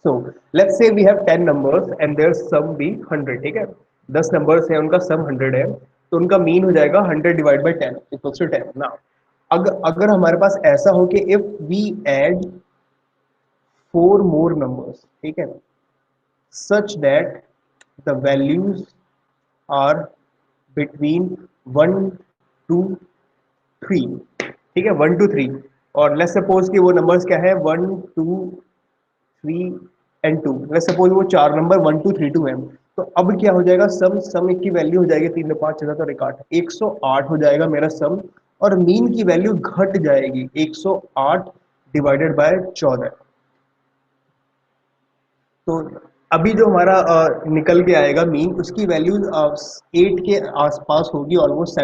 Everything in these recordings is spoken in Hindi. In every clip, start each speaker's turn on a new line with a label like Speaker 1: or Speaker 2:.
Speaker 1: So let's say we have 10 numbers and their sum be 100, ठीक है। 10 नंबर्स है, उनका सम 100 है, तो उनका मीन हो जाएगा 100 divide by 10 equals to 10। Now अगर अगर हमारे पास ऐसा हो कि if we add 4 more numbers, ठीक है, such that the values are between 1 to 3, ठीक है, 1 to 3, और लेट्स सपोज कि वो नंबर्स क्या है, 1 2 3 एंड 2। लेट्स सपोज वो चार नंबर 1 2 3 2 है, तो अब क्या हो जाएगा, सम सम की वैल्यू हो जाएगी 3 5 6 7 8, 108 हो जाएगा मेरा सम, और मीन की वैल्यू घट जाएगी 108 डिवाइडेड बाय 14। तो अभी जो हमारा निकल के आएगा मीन, उसकी वैल्यू 8 के आसपास होगी, ऑलमोस्ट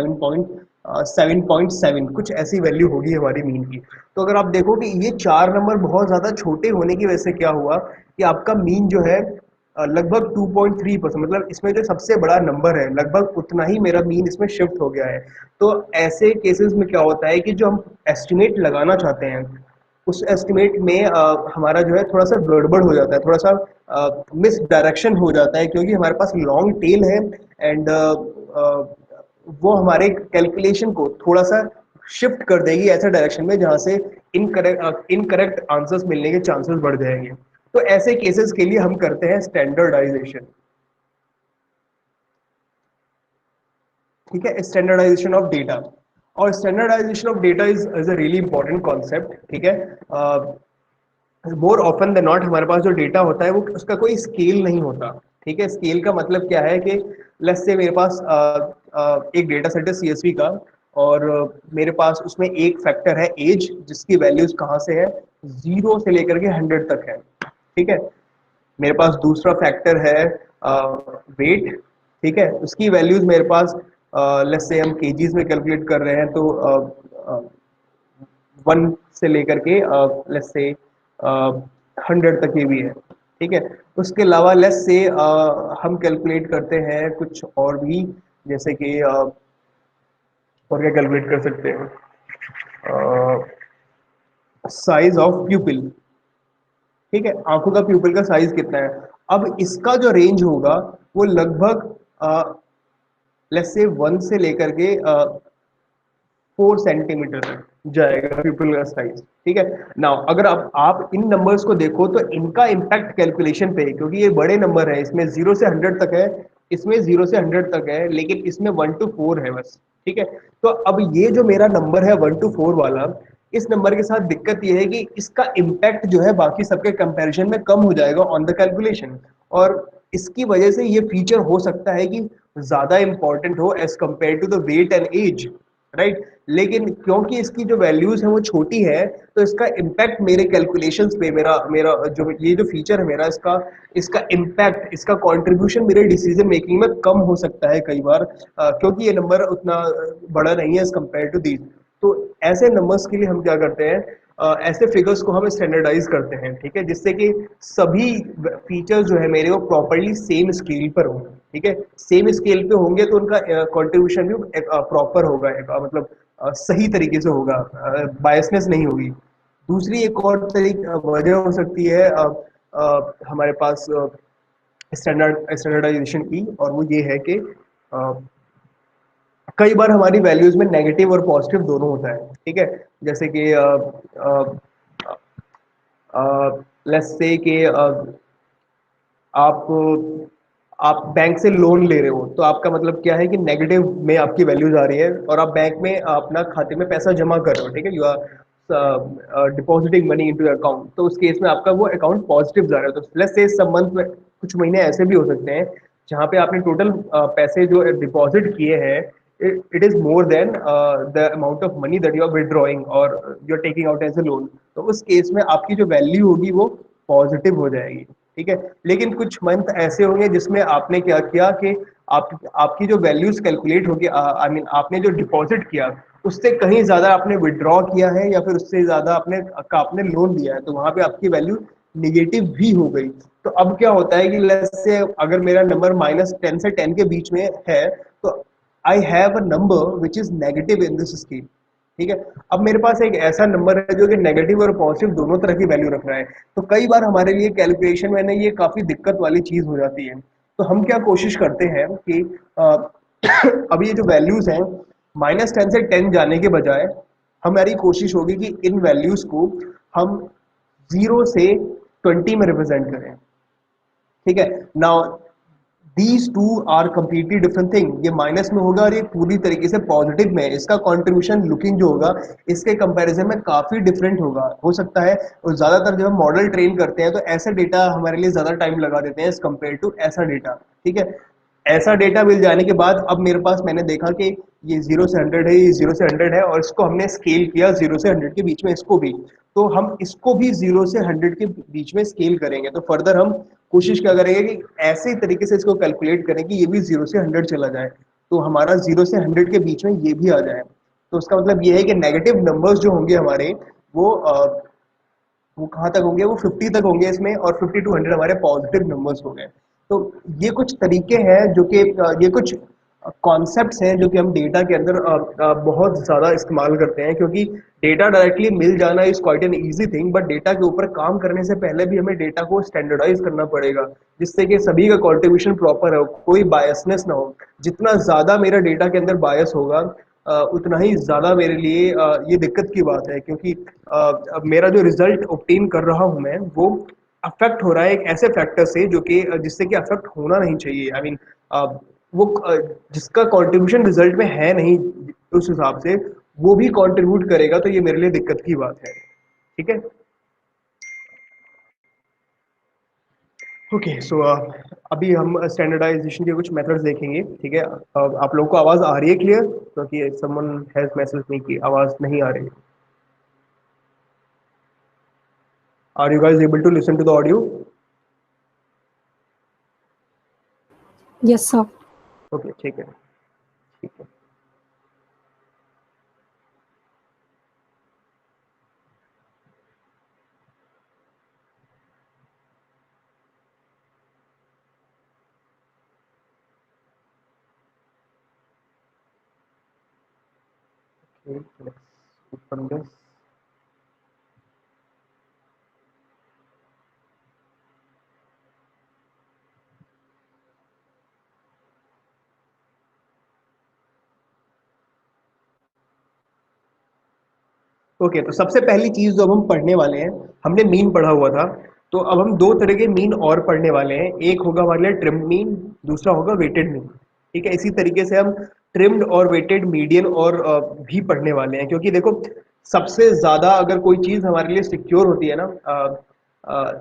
Speaker 1: 7.7 कुछ ऐसी वैल्यू होगी हमारी मीन की। तो अगर आप देखो कि ये चार नंबर बहुत ज़्यादा छोटे होने की वजह से क्या हुआ कि आपका मीन जो है लगभग 2.3%, मतलब इसमें जो सबसे बड़ा नंबर है लगभग उतना ही मेरा मीन इसमें शिफ्ट हो गया है। तो ऐसे केसेस में क्या होता है कि जो हम एस्टिमेट लगाना चाहते हैं, उस एस्टिमेट में हमारा जो है थोड़ा सा गड़बड़ हो जाता है, थोड़ा सा मिस डायरेक्शन हो जाता है, क्योंकि हमारे पास लॉन्ग टेल है एंड वो हमारे कैलकुलेशन को थोड़ा सा शिफ्ट कर देगी ऐसे डायरेक्शन में जहां से इनकरेक्ट आंसर्स मिलने के चांसेस बढ़ जाएंगे। तो ऐसे केसेस के लिए हम करते हैं स्टैंडर्डाइजेशन, ठीक है, स्टैंडर्डाइजेशन ऑफ डेटा। और standardisation of data is a really important concept, ठीक है। मोर ऑफन देन नॉट हमारे पास जो डेटा होता है वो उसका कोई स्केल नहीं होता, ठीक है। स्केल का मतलब क्या है कि लेट्स से मेरे पास एक डेटा सेट है सीएसवी का, और मेरे पास उसमें एक फैक्टर है एज, जिसकी वैल्यूज कहाँ से है, 0 से लेकर के 100 तक है, ठीक है। मेरे पास दूसरा फैक्टर है वेट, ठीक है, उसकी वैल्यूज मेरे पास लेट्स से हम केजीज में कैलकुलेट कर रहे हैं, तो 1 से लेकर के लेट्स से 100 तक ये भी है, ठीक है। उसके अलावा लेट्स से हम कैलकुलेट करते हैं कुछ और भी, जैसे कि और क्या कैलकुलेट कर सकते हैं, साइज ऑफ प्यूपिल, ठीक है, आंखों का प्यूपिल का साइज कितना है। अब इसका जो रेंज होगा वो लगभग लेट्स से 1 से लेकर के 4 सेंटीमीटर तक जाएगा पीपल का साइज, ठीक है। नाउ अगर आप इन नंबर्स को देखो तो इनका इम्पैक्ट कैलकुलेशन पे है, क्योंकि ये बड़े नंबर है, इसमें 0 से 100 तक है, इसमें 0 से 100 तक है, लेकिन इसमें 1 to 4 है बस, ठीक है। तो अब ये जो मेरा नंबर है 1 to 4 वाला, इस नंबर के साथ दिक्कत ये है कि इसका इम्पैक्ट जो है बाकी सबके कंपैरिजन में कम हो जाएगा ऑन द कैलकुलेशन, और इसकी वजह से ये फीचर हो सकता है कि ज्यादा इंपॉर्टेंट हो as compare to the weight and age, right. लेकिन क्योंकि इसकी जो वैल्यूज है वो छोटी है, तो इसका इम्पैक्ट मेरे कैलकुलेशंस पे, मेरा मेरा जो ये जो फीचर है मेरा, इसका इसका इम्पैक्ट, इसका कंट्रीब्यूशन मेरे डिसीजन मेकिंग में कम हो सकता है कई बार, क्योंकि ये नंबर उतना बड़ा नहीं है एज कम्पेयर टू दीज। तो ऐसे नंबर्स के लिए हम क्या करते हैं, ऐसे फिगर्स को हम स्टैंडर्डाइज करते हैं, ठीक है, जिससे कि सभी फीचर्स जो है मेरे वो प्रॉपरली सेम स्केल पर होंगे, ठीक है। सेम स्केल पे होंगे तो उनका कंट्रीब्यूशन भी प्रॉपर होगा, मतलब सही तरीके से होगा, बायसनेस नहीं होगी। दूसरी एक और तरीके वजह हो सकती है हमारे पास स्टैंडर्डाइजेशन की, और वो ये है कि कई बार हमारी वैल्यूज में नेगेटिव और पॉजिटिव दोनों होता है, ठीक है। जैसे कि लेट्स से कि आप आप बैंक से लोन ले रहे हो, तो आपका मतलब क्या है कि नेगेटिव में आपकी वैल्यूज आ रही है, और आप बैंक में अपना खाते में पैसा जमा कर रहे हो, ठीक है, you are depositing money into account, तो उस केस में आपका वो अकाउंट पॉजिटिव जा रहा है। तो लेट्स से सब मंथ में कुछ महीने ऐसे भी हो सकते हैं जहाँ पे आपने टोटल पैसे जो डिपॉजिट किए हैं, it is more than the amount of money that you are withdrawing और you are taking out as a loan, तो उस केस में आपकी जो वैल्यू होगी वो पॉजिटिव हो जाएगी, ठीक है। लेकिन कुछ मंथ ऐसे होंगे जिसमें आपने क्या किया कि आपकी जो वैल्यूज कैलकुलेट होगी, आई मीन आपने जो डिपॉजिट किया उससे कहीं ज्यादा आपने विड्रॉ किया है, या फिर उससे ज्यादा आपने लोन लिया है, तो वहां पे आपकी वैल्यू निगेटिव भी हो गई। तो अब क्या होता है कि लेट्स से अगर मेरा नंबर -10 से 10 के बीच में है, तो I have a number which is negative in this scale, ठीक है। अब मेरे पास एक ऐसा नंबर है जो कि नेगेटिव और पॉजिटिव दोनों तरह की वैल्यू रख रहा है, तो कई बार हमारे लिए कैलकुलेशन में ना ये काफी दिक्कत वाली चीज हो जाती है। तो हम क्या कोशिश करते हैं कि अ, अब ये जो वैल्यूज हैं -10 से 10 जाने के बजाय हमारी कोशिश होगी कि इन वैल्यूज को हम 0 से 20 में रिप्रेजेंट करें। ठीक है। Now these two are completely different thing. ये माइनस में होगा और ये पूरी तरीके से पॉजिटिव में है। इसका कंट्रीब्यूशन लुकिंग जो होगा इसके कंपैरिजन में काफी डिफरेंट होगा, हो सकता है। और ज्यादातर जब हम मॉडल ट्रेन करते हैं तो ऐसा डेटा हमारे लिए ज्यादा टाइम लगा देते हैं एज कम्पेयर टू ऐसा डेटा। ठीक है। ऐसा डेटा मिल जाने के बाद अब मेरे पास मैंने देखा कि ये 0 से 100 है, ये 0 से 100 है, और इसको हमने स्केल किया 0 से 100 के बीच में इसको भी। तो हम इसको भी 0 से 100 के बीच में स्केल करेंगे। तो फर्दर हम कोशिश क्या करेंगे कि ऐसे तरीके से इसको कैलकुलेट करें कि ये भी 0 से 100 चला जाए, तो हमारा 0 से 100 के बीच में ये भी आ जाए। तो उसका मतलब ये है कि नेगेटिव नंबर्स जो होंगे हमारे वो वो कहाँ तक होंगे, वो 50 तक होंगे इसमें, और 50 to 100 हमारे पॉजिटिव नंबर्स हो गए। तो ये कुछ तरीके हैं जो कि ये कुछ कॉन्सेप्ट्स हैं जो कि हम डेटा के अंदर बहुत ज़्यादा इस्तेमाल करते हैं, क्योंकि डेटा डायरेक्टली मिल जाना is quite an easy thing, but data के ऊपर काम करने से पहले भी हमें डेटा को स्टैंडर्डाइज करना पड़ेगा, जिससे कि सभी का कॉन्ट्रीब्यूशन प्रॉपर हो, कोई बायसनेस ना हो। जितना ज़्यादा मेरा डेटा के अंदर बायस होगा उतना ही ज़्यादा मेरे लिए ये दिक्कत की बात है, क्योंकि अब मेरा जो रिजल्ट ऑब्टेन कर रहा हूँ मैं वो अफेक्ट हो रहा है एक ऐसे फैक्टर से जो कि जिससे कि अफेक्ट होना नहीं चाहिए। आई मीन वो जिसका कंट्रीब्यूशन रिजल्ट में है नहीं, उस हिसाब से वो भी कंट्रीब्यूट करेगा, तो ये मेरे लिए दिक्कत की बात है। ठीक है। ओके सो अभी हम स्टैंडर्डाइजेशन के कुछ मेथड्स देखेंगे। ठीक है। आप लोगों को आवाज़ आ रही है क्लियर, क्योंकि समवन हैज मैसेज मी कि आवाज़ नहीं आ रही। Are you guys able to listen to the audio?
Speaker 2: Yes, sir.
Speaker 1: Okay ठीक है। ठीक है। Okay, let's open this. Okay तो सबसे पहली चीज जो अब हम पढ़ने वाले हैं, हमने मीन पढ़ा हुआ था, तो अब हम दो तरह के मीन और पढ़ने वाले हैं। एक होगा हमारे लिए ट्रिम्ड मीन, दूसरा होगा वेटेड मीन। ठीक है। इसी तरीके से हम ट्रिम्ड और वेटेड मीडियन और भी पढ़ने वाले हैं, क्योंकि देखो सबसे ज्यादा अगर कोई चीज हमारे लिए सिक्योर होती है ना,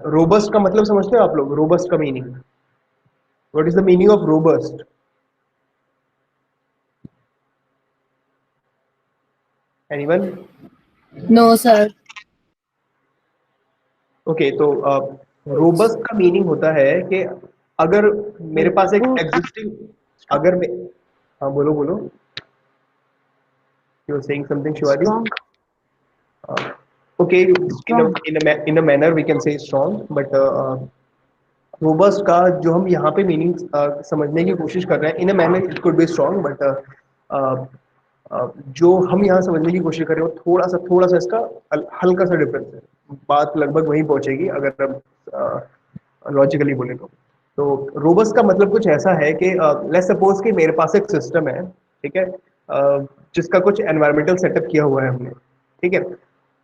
Speaker 1: रोबस्ट का मतलब समझते हो आप लोग? रोबस्ट का meaning, what is the meaning of robust? Anyone?
Speaker 2: No, sir.
Speaker 1: Okay तो रोबस्ट का मीनिंग होता है कि अगर मेरे पास एक एग्जिस्टिंग, अगर मैं, हाँ बोलो बोलो, you are saying something Shivaji?
Speaker 2: Strong.
Speaker 1: Okay
Speaker 2: Strong.
Speaker 1: In a manner we can say strong, but robust का जो हम यहाँ पे मीनिंग समझने की कोशिश कर रहे हैं, in a manner it could be strong, but जो हम यहाँ समझने की कोशिश कर रहे हो थोड़ा सा इसका हल्का सा डिफरेंस है। बात लगभग वहीं पहुंचेगी अगर हम लॉजिकली बोले तो रोबस्ट का मतलब कुछ ऐसा है कि लेट्स सपोज कि मेरे पास एक सिस्टम है। ठीक है। जिसका कुछ एनवायरमेंटल सेटअप किया हुआ है हमने। ठीक है।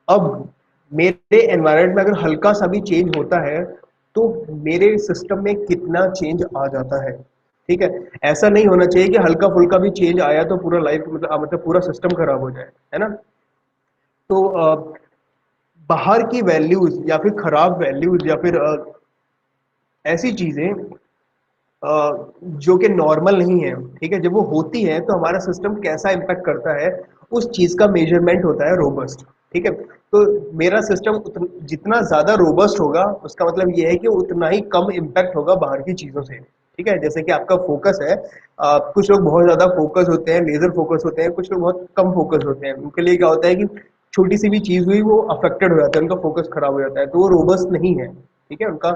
Speaker 1: अब मेरे एनवायरनमेंट में अगर हल्का सा भी चेंज होता है तो मेरे सिस्टम में कितना चेंज आ जाता है। ठीक है। ऐसा नहीं होना चाहिए कि हल्का फुल्का भी चेंज आया तो पूरा लाइफ मतलब पूरा सिस्टम खराब हो जाए, है ना? तो बाहर की वैल्यूज या फिर खराब वैल्यूज या फिर ऐसी चीजें जो कि नॉर्मल नहीं है। ठीक है। जब वो होती है तो हमारा सिस्टम कैसा इम्पैक्ट करता है, उस चीज का मेजरमेंट होता है रोबस्ट। ठीक है। तो मेरा सिस्टम जितना ज्यादा रोबस्ट होगा उसका मतलब ये है कि उतना ही कम इम्पैक्ट होगा बाहर की चीजों से। ठीक है। जैसे कि आपका फोकस है, कुछ लोग बहुत ज्यादा फोकस होते हैं, लेजर फोकस होते हैं, कुछ लोग बहुत कम फोकस होते हैं। उनके लिए क्या होता है कि छोटी सी भी चीज हुई वो अफेक्टेड हो जाता है, उनका फोकस खराब हो जाता है, तो वो रोबस्ट नहीं है। ठीक है, उनका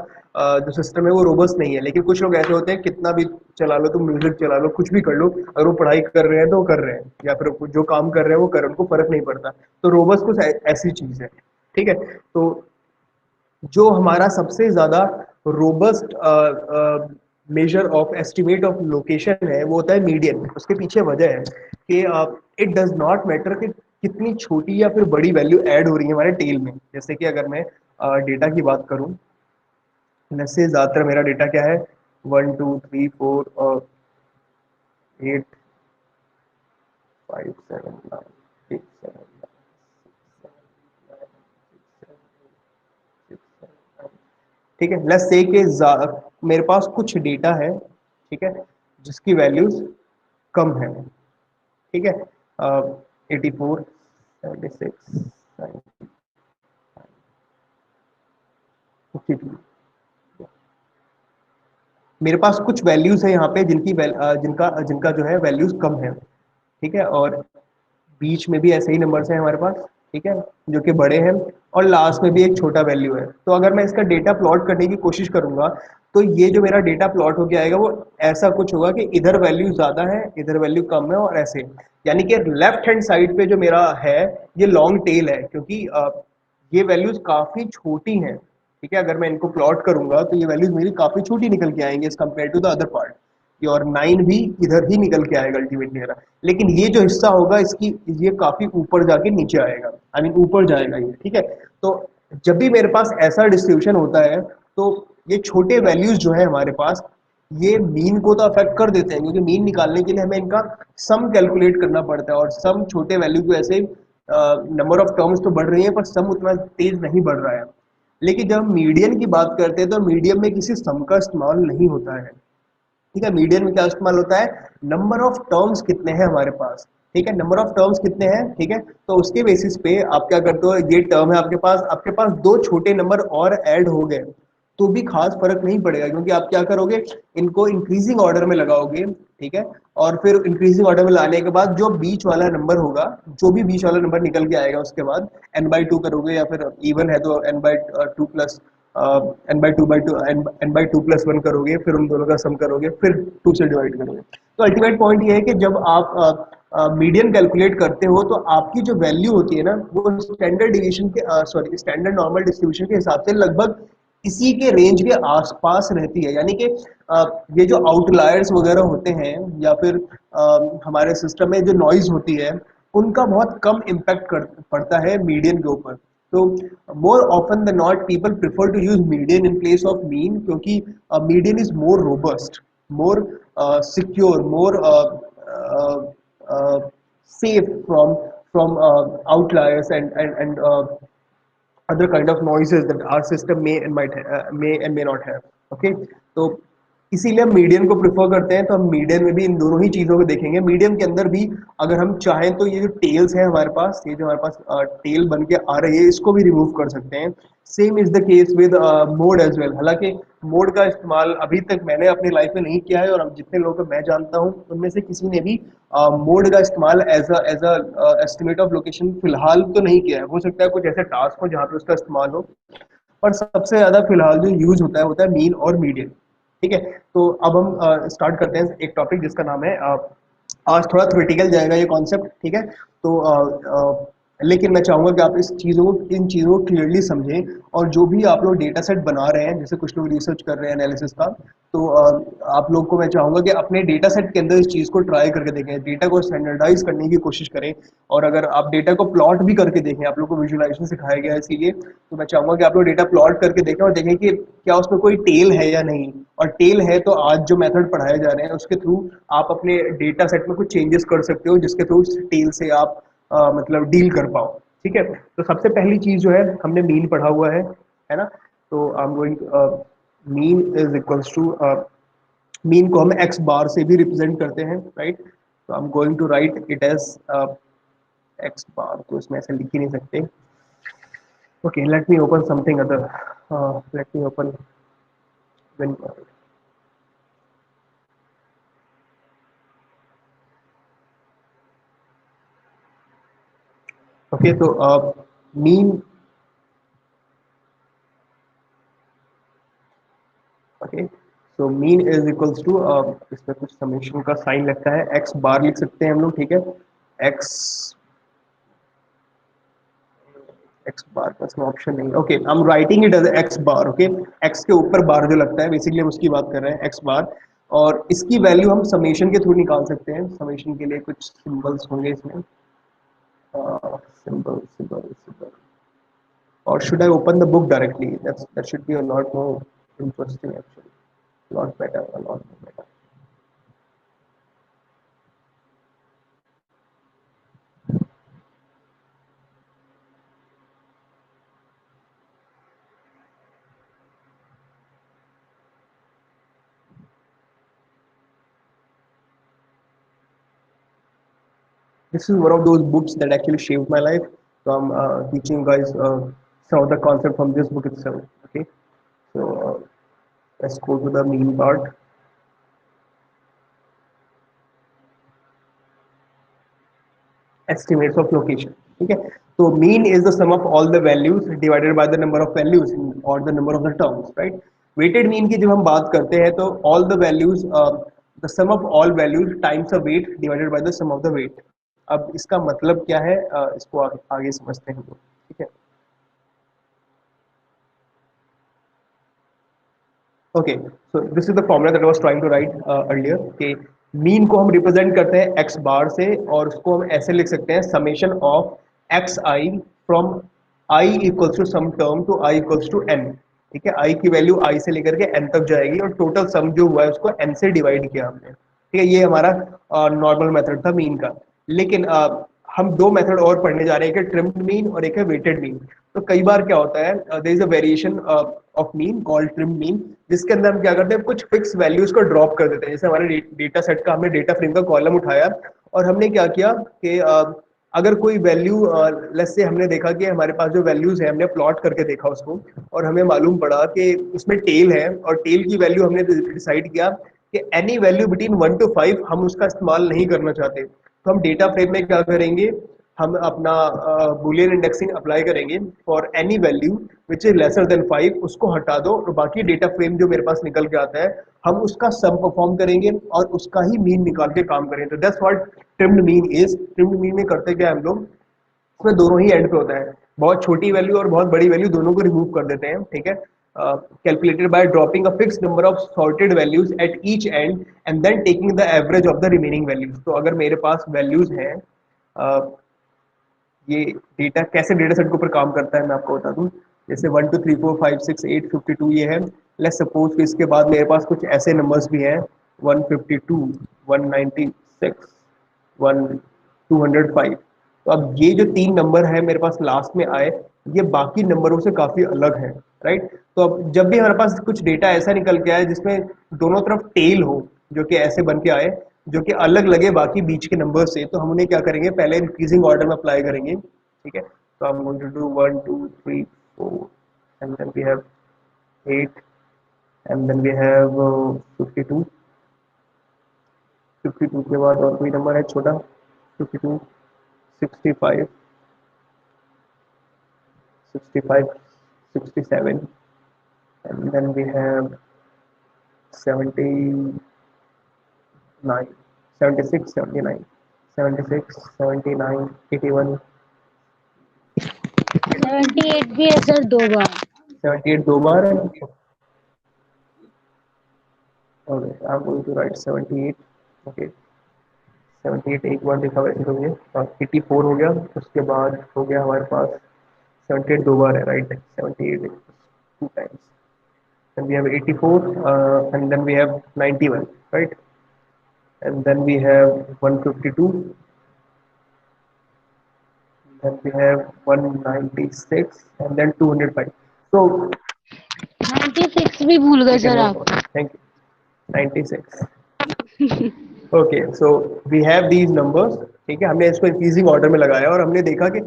Speaker 1: जो सिस्टम है वो रोबस्ट नहीं है। लेकिन कुछ लोग ऐसे होते हैं, कितना भी चला लो, तुम म्यूजिक चला लो, कुछ भी कर लो, अगर वो पढ़ाई कर रहे हैं तो वो कर रहे हैं, या फिर जो काम कर रहे हैं वो कर रहे हैं, उनको फर्क नहीं पड़ता। तो रोबस्ट कुछ ऐसी चीज है। ठीक है, तो जो हमारा सबसे ज्यादा robust measure of estimate of location है वो होता है मीडियन। उसके पीछे वजह है कि इट डज नॉट मैटर कि कितनी छोटी या फिर बड़ी वैल्यू ऐड हो रही है हमारे टेल में। जैसे कि अगर मैं डेटा की बात करूं, वैसे ज्यादातर मेरा डेटा क्या है, 1 2 3 4 और 8 5 7 9 6 7 ठीक है, लेट्स से कि मेरे पास कुछ डेटा है, ठीक है, जिसकी वैल्यूज कम है। ठीक है, 84 76 52, मेरे पास कुछ वैल्यूज है यहाँ पे जिनका जिनका जो है वैल्यूज कम है। ठीक है, और बीच में भी ऐसे ही नंबर्स हैं हमारे पास, ठीक है, जो कि बड़े हैं, और लास्ट में भी एक छोटा वैल्यू है। तो अगर मैं इसका डेटा प्लॉट करने की कोशिश करूंगा, तो ये जो मेरा डेटा प्लॉट होके आएगा वो ऐसा कुछ होगा कि इधर वैल्यू ज्यादा है, इधर वैल्यू कम है, और ऐसे। यानी कि लेफ्ट हैंड साइड पे जो मेरा है ये लॉन्ग टेल है, क्योंकि ये वैल्यूज काफी छोटी हैं। ठीक है, अगर मैं इनको प्लॉट करूंगा तो ये वैल्यूज मेरी काफी छोटी निकल के आएंगे as compare to the other part. और 9 भी इधर ही निकल के आएगा अल्टीमेटली मेरा। लेकिन ये जो हिस्सा होगा इसकी, ये काफी ऊपर जाके नीचे आएगा, आई मीन ऊपर जाएगा ये। ठीक है, तो जब भी मेरे पास ऐसा डिस्ट्रीब्यूशन होता है, तो ये छोटे वैल्यूज जो है हमारे पास, ये मीन को तो अफेक्ट कर देते हैं, क्योंकि मीन निकालने के लिए हमें इनका सम कैलकुलेट करना पड़ता है, और सम छोटे वैल्यू को ऐसे नंबर ऑफ टर्म्स तो बढ़ रही है पर सम उतना तेज नहीं बढ़ रहा है। लेकिन जब हम मीडियन की बात करते हैं तो मीडियन में किसी सम का इस्तेमाल नहीं होता है। ठीक है, मीडियन में क्या इस्तेमाल होता है, नंबर ऑफ टर्म्स कितने हैं हमारे पास। ठीक है, नंबर ऑफ टर्म्स कितने हैं, ठीक है, तो उसके बेसिस पे आप क्या करते हो, ये टर्म है आपके पास दो छोटे नंबर और ऐड हो गए तो भी खास फर्क नहीं पड़ेगा, क्योंकि आप क्या करोगे, इनको इंक्रीजिंग ऑर्डर में लगाओगे। ठीक है, और फिर इंक्रीजिंग ऑर्डर में लाने के बाद जो बीच वाला नंबर होगा, जो भी बीच वाला नंबर निकल के आएगा उसके बाद n/2 करोगे, या फिर इवन है तो n/2 प्लस n/2 n/2 + 1 करोगे, फिर उन दोनों का सम करोगे, फिर 2 से डिवाइड करोगे। तो अल्टीमेट पॉइंट ये है कि जब आप मीडियन कैलकुलेट करते हो तो आपकी जो वैल्यू होती है ना, वो स्टैंडर्ड डिवीजन के सॉरी स्टैंडर्ड नॉर्मल डिस्ट्रीब्यूशन के हिसाब से लगभग इसी के रेंज के आसपास रहती है। यानी कि ये जो आउटलायर्स वगैरह होते हैं, या फिर हमारे सिस्टम में जो नॉइज होती है, उनका बहुत कम इम्पैक्ट पड़ता है मीडियन के ऊपर। तो more often the not people prefer to use median in place of mean, क्योंकि median is more robust, more secure, more safe from outliers and other kind of noises that our system may and may not have. Okay, तो इसीलिए हम मीडियम को प्रिफर करते हैं। तो हम मीडियम में भी इन दोनों ही चीजों को देखेंगे। मीडियम के अंदर भी अगर हम चाहें तो ये जो टेल्स है हमारे पास, ये जो हमारे पास टेल बन के आ रही है, इसको भी रिमूव कर सकते हैं। Same is the case with mode as well. हालांकि मोड का इस्तेमाल अभी तक मैंने अपनी लाइफ में नहीं किया है, और अब जितने लोगों को मैं जानता हूँ उनमें से किसी ने भी मोड का इस्तेमाल as a estimate of location फिलहाल तो नहीं किया है। हो सकता है कुछ ऐसे टास्क हो जहाँ पे उसका इस्तेमाल हो, पर सबसे ज्यादा फिलहाल जो यूज होता है मीन और मीडियन। ठीक है, तो अब हम स्टार्ट करते हैं एक टॉपिक जिसका नाम है, आज थोड़ा थ्योरेटिकल जाएगा ये कॉन्सेप्ट। ठीक है, तो लेकिन मैं चाहूंगा कि आप इन चीज़ों को क्लियरली समझें, और जो भी आप लोग डेटा सेट बना रहे हैं, जैसे कुछ लोग रिसर्च कर रहे हैं एनालिसिस का, तो आप लोग को मैं चाहूंगा कि अपने डेटा सेट के अंदर इस चीज़ को ट्राई करके देखें, डेटा को स्टैंडर्डाइज करने की कोशिश करें। और अगर आप डेटा को प्लॉट भी करके देखें, आप लोग को विजुअलाइजेशन सिखाया गया है इसीलिए, तो मैं चाहूंगा कि आप लोग डेटा प्लॉट करके देखें और देखें कि क्या उसमें कोई टेल है या नहीं। और टेल है तो आज जो मेथड पढ़ाए जा रहे हैं उसके थ्रू आप अपने डेटा सेट में कुछ चेंजेस कर सकते हो, जिसके थ्रू टेल से आप मतलब डील कर पाओ। ठीक है, तो सबसे पहली चीज जो है, हमने मीन पढ़ा हुआ है ना। तो I am going, mean is equals to, mean को हम एक्स बार से भी रिप्रेजेंट करते हैं, राइट। तो I am going to write it as X bar, तो इसमें ऐसे लिख ही नहीं सकते। Okay, let me open something other, let me open when, okay, तो मीन तो मीन इज इक्वल्स टू, इसमें कुछ समेशन का साइन लगता है, एक्स बार लिख सकते हैं हम लोग, ठीक है। एक्स एक्स बार का इसमें ऑप्शन नहीं, okay I am writing it as X bar, okay. X के ऊपर बार जो लगता है, बेसिकली हम उसकी बात कर रहे हैं, एक्स बार। और इसकी वैल्यू हम समेशन के थ्रू निकाल सकते हैं। समेशन के लिए कुछ सिंबल्स होंगे इसमें, सिंबल सिंबल सिंबल, और should I open the book directly, that should be a lot more interesting actually, lot better, a lot better. This is one of those books that actually shaped my life. So I'm teaching you guys some of the concept from this book itself. Okay, so let's go to the mean part. Estimates of location. ठीक है, तो mean is the sum of all the values divided by the number of values or the number of the terms, right? Weighted mean की जब हम बात करते हैं तो all the values, the sum of all values times the weight divided by the sum of the weight. अब इसका मतलब क्या है, इसको आगे समझते हैं हम लोग, ठीक है। Okay, so this is the formula that I was trying to write earlier, कि मीन को हम रिप्रेजेंट करते हैं एक्स बार से, और उसको हम ऐसे लिख सकते हैं, summation of X I from I equals to some term to I equals to N. ठीक है, आई की वैल्यू आई से लेकर के एन तक जाएगी, और टोटल सम जो हुआ है उसको एन से डिवाइड किया हमने। ठीक है, ये हमारा नॉर्मल मेथड था मीन का। लेकिन हम दो मेथड और पढ़ने जा रहे हैं, एक है ट्रिम्ड मीन और एक है वेटेड मीन। तो कई बार क्या होता है, there is a variation of mean called trimmed mean, जिसके अंदर हम क्या करते हैं, कुछ फिक्स वैल्यूज को ड्रॉप कर देते हैं। जैसे हमारे डेटा सेट का, हमने डेटा फ्रेम का कॉलम उठाया और हमने क्या किया कि अगर कोई वैल्यू, लेट्स से हमने देखा कि हमारे पास जो वैल्यूज है, हमने प्लॉट करके देखा उसको, और हमें मालूम पड़ा कि उसमें टेल है, और टेल की वैल्यू हमने डिसाइड किया कि एनी वैल्यू बिटवीन 1 to 5 हम उसका इस्तेमाल नहीं करना चाहते। तो हम डेटा फ्रेम में क्या करेंगे, हम अपना बुलियन इंडेक्सिंग अप्लाई करेंगे for any value which is lesser than 5, उसको हटा दो, और बाकी डेटा फ्रेम जो मेरे पास निकल के आता है, हम उसका सम परफॉर्म करेंगे और उसका ही मीन निकाल के काम करेंगे। तो that's what trimmed mean is. Trimmed mean में करते क्या हम लोग, इसमें दोनों ही एंड पे होता है, बहुत छोटी वैल्यू और बहुत बड़ी वैल्यू दोनों को रिमूव कर देते हैं। ठीक है, calculated by dropping a fix number of sorted values at each end and then taking the average of the remaining values. तो अगर मेरे पास वैल्यूज हैं, ये डेटा कैसे डेटा सेट के ऊपर काम करता है मैं आपको बता दूं। जैसे 1 2 3 4 5 6 8 52 ये है। लेट्स सपोज कि इसके बाद मेरे पास कुछ ऐसे नंबर्स भी हैं, 152, 196, 205। तो अब ये जो तीन नंबर है मेरे पास लास्ट में आए, ये बाकी नंबरों से काफी अलग है, राइट। तो अब जब भी हमारे पास कुछ डेटा ऐसा निकल के आए जिसमें दोनों तरफ टेल हो, जो कि ऐसे बन के आए, जो कि अलग लगे बाकी बीच के नंबर से, तो हम उन्हें क्या करेंगे, पहले इंक्रीजिंग ऑर्डर में अप्लाई करेंगे। ठीक है, तो हम going to do 1 2 3 4 and then we have 8 and then we have 52। 52 के बाद और कोई नंबर है छोटा, 52, 65, 65, 67, and then we have 79, 76, 79, 76, 79, 81,
Speaker 2: 78 भी है सर 2 बार।
Speaker 1: 78 दो बार है। Okay, I'm going to write 78. Okay, 78 एक बार लिखा वैसे तो ये 84 हो गया। उसके बाद हो गया हमारे पास 78 दो बार है, right. 78 two times, then we have 84, and then we have 91, right, and then we have 152, then we have 196, and then 205. So
Speaker 2: 96 भी भूल गए
Speaker 1: ठीक है,
Speaker 2: सर
Speaker 1: नो
Speaker 2: आप।
Speaker 1: Problem, thank you. 96, okay, so we have these numbers. ठीक है, हमने इसको इंक्रीजिंग ऑर्डर में लगाया और हमने देखा कि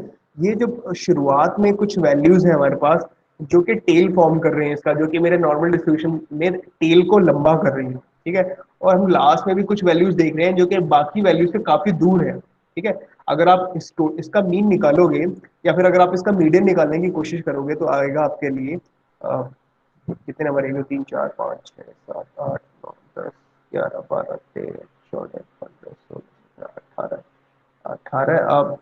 Speaker 1: ये जो शुरुआत में कुछ वैल्यूज हैं हमारे पास, जो कि टेल फॉर्म कर रहे हैं इसका, जो कि मेरे नॉर्मल डिस्ट्रीब्यूशन में टेल को लंबा कर रही है। ठीक है, और हम लास्ट में भी कुछ वैल्यूज देख रहे हैं जो कि बाकी वैल्यूज से काफी दूर है। ठीक है, अगर आप इसका मीन निकालोगे, या फिर अगर आप इसका मीडियन निकालने की कोशिश करोगे, तो आएगा आपके लिए कितने नंबर, 1 2 3 4 5 6 7 8 9 10 11 12 13 14 15 16 17 18 18 अब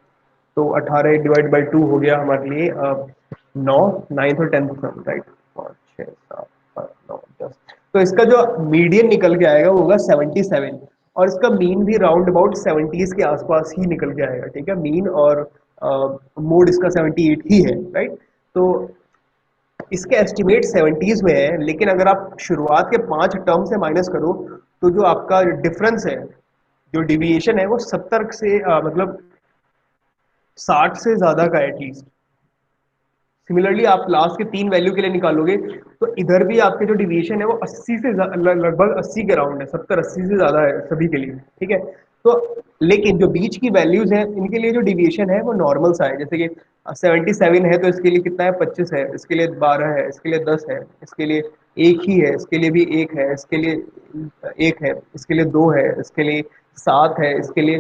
Speaker 1: तो 18 डिवाइड बाई 2 हो गया हमारे लिए 9 9th और 10th टर्म, राइट। 5 6 7 8 9 10। तो इसका जो मीडियन निकल के आएगा वो होगा 77, और इसका मीन भी राउंड अबाउट 70s के आसपास ही निकल के आएगा, ठीक है। मीन और मोड इसका 78 ही है, राइट। तो इसके एस्टिमेट 70s में है, लेकिन अगर आप शुरुआत के 5 टर्म से माइनस करो तो जो आपका डिफरेंस है, जो डिविएशन है वो 70 से मतलब 60 से ज्यादा का एटलीस्ट। सिमिलरली आप लास्ट के 3 वैल्यू के लिए निकालोगे तो इधर भी आपके जो डिविएशन है वो 80 से लगभग 80 के राउंड है, 70 80 से ज्यादा है सभी के लिए, ठीक है। तो लेकिन जो बीच की वैल्यूज हैं इनके लिए जो डिविएशन है वो नॉर्मल सा है, जैसे कि 77 है तो इसके लिए कितना है, 25 है, इसके लिए 12 है, इसके लिए 10 है, इसके लिए एक ही है, इसके लिए भी एक है, इसके लिए एक है, इसके लिए दो है, इसके लिए 7 है, इसके लिए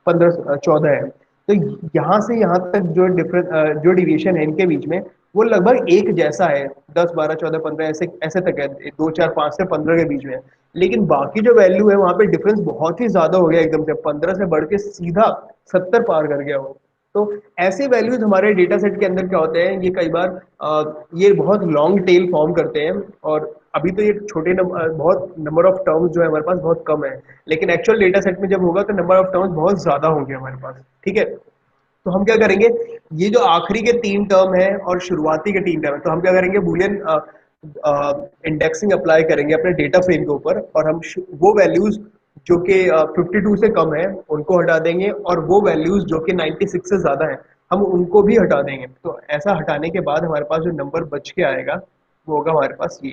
Speaker 1: 15 14 है। तो यहाँ से यहाँ तक जो डिफरेंस जो डिविएशन है इनके बीच में वो लगभग एक जैसा है, 10 12 14 15 ऐसे ऐसे तक है, 2 4 5 से 15 के बीच में। लेकिन बाकी जो वैल्यू है वहां पे डिफरेंस बहुत ही ज्यादा हो गया, एकदम से 15 से बढ़ के सीधा 70 पार कर गया वो। तो ऐसे वैल्यूज हमारे डेटा सेट के अंदर क्या होते हैं, ये कई बार ये बहुत लॉन्ग टेल फॉर्म करते हैं, और अभी तो ये छोटे नंबर, बहुत नंबर ऑफ टर्म्स जो है हमारे पास बहुत कम है, लेकिन एक्चुअल डेटा सेट में जब होगा तो नंबर ऑफ टर्म्स बहुत ज्यादा होंगे हमारे पास, ठीक है। तो हम क्या करेंगे, ये जो आखिरी के 3 टर्म है और शुरुआती के 3 टर्म है, तो हम क्या करेंगे, बूलियन इंडेक्सिंग अप्लाई करेंगे अपने डेटा फ्रेम के ऊपर, और हम वो वैल्यूज जो कि 52 से कम है उनको हटा देंगे, और वो वैल्यूज जो कि 96 से ज्यादा है हम उनको भी हटा देंगे। तो ऐसा हटाने के बाद हमारे पास जो नंबर बच के आएगा वो होगा हमारे पास ये,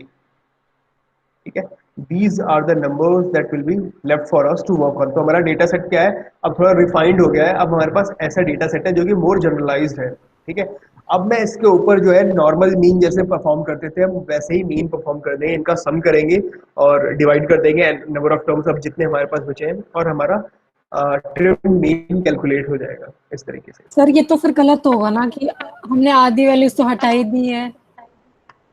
Speaker 1: ठीक है। These are the numbers that will be left for us to work on. तो हमारा डेटा सेट क्या है, अब थोड़ा रिफाइंड हो गया है, अब हमारे पास ऐसा डेटा सेट है जो कि मोर जनरलाइज्ड है, ठीक है। अब मैं इसके ऊपर जो है नॉर्मल मीन जैसे परफॉर्म करते थे हम वैसे ही मीन परफॉर्म कर देंगे, इनका सम करेंगे और डिवाइड कर देंगे नंबर ऑफ टर्म्स अब जितने हमारे पास बचे हैं, और हमारा ट्रिम मीन कैलकुलेट हो जाएगा इस तरीके से।
Speaker 3: सर ये तो फिर गलत होगा ना कि हमने आधी वैल्यूज तो हटा ही दी है।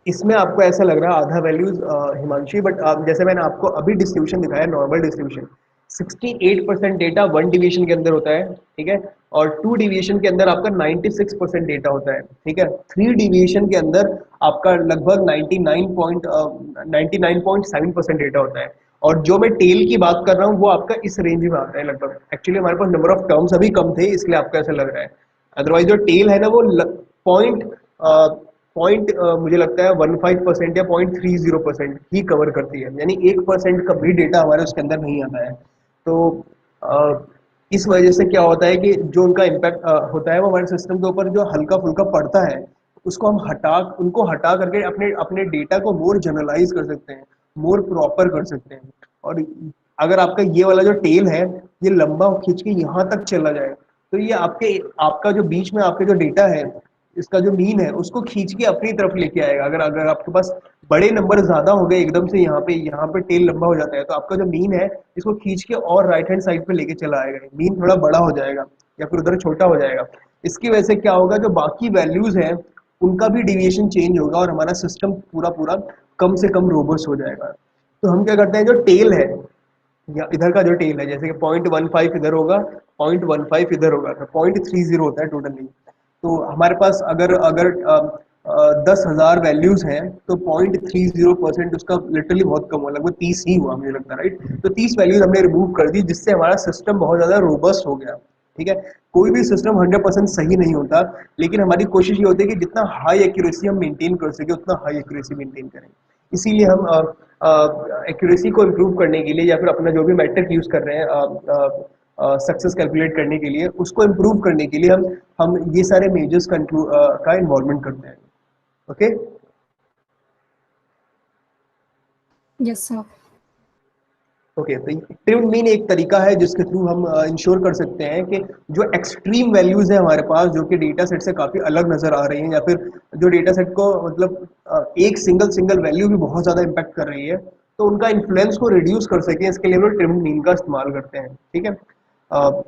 Speaker 1: इसमें आपको ऐसा लग रहा है आधा वैल्यूज हिमांशी, बट जैसे मैंने आपको अभी डिस्ट्रीब्यूशन दिखाया, नॉर्मल डिस्ट्रीब्यूशन 68% डेटा 1 डिवीजन के अंदर होता है, ठीक है, और 2 डिवीजन के अंदर आपका 96% डेटा होता है, ठीक है। 3 डिवीजन के अंदर आपका लगभग 99.7% डेटा होता है, और जो मैं टेल की बात कर रहा हूँ वो आपका इस रेंज में आता है लगभग। एक्चुअली हमारे पास नंबर ऑफ टर्म्स अभी कम थे इसलिए आपको ऐसा लग रहा है, अदरवाइज जो टेल है ना वो पॉइंट पॉइंट मुझे लगता है 15% या 0.30% ही कवर करती है, यानी 1% का भी डेटा हमारे उसके अंदर नहीं आता है। तो इस वजह से क्या होता है कि जो उनका इम्पैक्ट होता है वो हमारे सिस्टम के ऊपर जो हल्का फुल्का पड़ता है उसको हम उनको हटा करके अपने अपने डेटा को मोर जनरलाइज कर सकते हैं, मोर प्रॉपर कर सकते हैं। और अगर आपका ये वाला जो टेल है ये लंबा खींच के यहाँ तक चला जाए तो ये आपका जो बीच में आपके जो डेटा है इसका जो मीन है उसको खींच के अपनी तरफ लेके आएगा। अगर अगर आपके पास बड़े नंबर ज्यादा हो गए एकदम से, यहाँ पे टेल लंबा हो जाता है, तो आपका जो मीन है इसको खींच के और राइट हैंड साइड पे लेके चला आएगा, मीन थोड़ा बड़ा हो जाएगा या फिर उधर छोटा हो जाएगा। इसकी वजह से क्या होगा, जो बाकी वैल्यूज है उनका भी डिविएशन चेंज होगा और हमारा सिस्टम पूरा पूरा कम से कम रोबस्ट हो जाएगा। तो हम क्या करते हैं, जो टेल है या इधर का जो टेल है, जैसे कि 0.15 इधर होगा, 0.15 इधर होगा, तो 0.30 होता है टोटली। तो हमारे पास अगर अगर 10,000 वैल्यूज हैं तो 0.30% उसका लिटरली बहुत कम हुआ, लगभग 30 ही हुआ मुझे लगता है, राइट। तो 30 वैल्यूज हमने रिमूव कर दी जिससे हमारा सिस्टम बहुत ज्यादा रोबस्ट हो गया, ठीक है। कोई भी सिस्टम 100% सही नहीं होता, लेकिन हमारी कोशिश ये होती है कि जितना हाई एक्यूरेसी हम मेंटेन कर सके उतना हाई एक्यूरेसी मेंटेन करें। इसीलिए हम एक्यूरेसी को इम्प्रूव करने के लिए या फिर अपना जो भी मैट्रिक यूज कर रहे हैं सक्सेस कैलकुलेट करने के लिए, उसको इम्प्रूव करने के लिए हम ये सारे मेजर्स का इन्वॉल्वमेंट करते हैं। Okay,
Speaker 3: yes sir.
Speaker 1: ओके। तो ट्रिम्ड मीन एक तरीका है जिसके थ्रू हम इंश्योर कर सकते हैं कि जो एक्सट्रीम वैल्यूज है हमारे पास जो कि डेटा सेट से काफी अलग नजर आ रही हैं, या फिर जो डेटा सेट को मतलब एक सिंगल सिंगल वैल्यू भी बहुत ज्यादा इम्पैक्ट कर रही है, तो उनका इन्फ्लुएंस को रिड्यूस कर सके इसके लिए हम लोग ट्रिम्ड मीन का इस्तेमाल करते हैं, ठीक है। अ,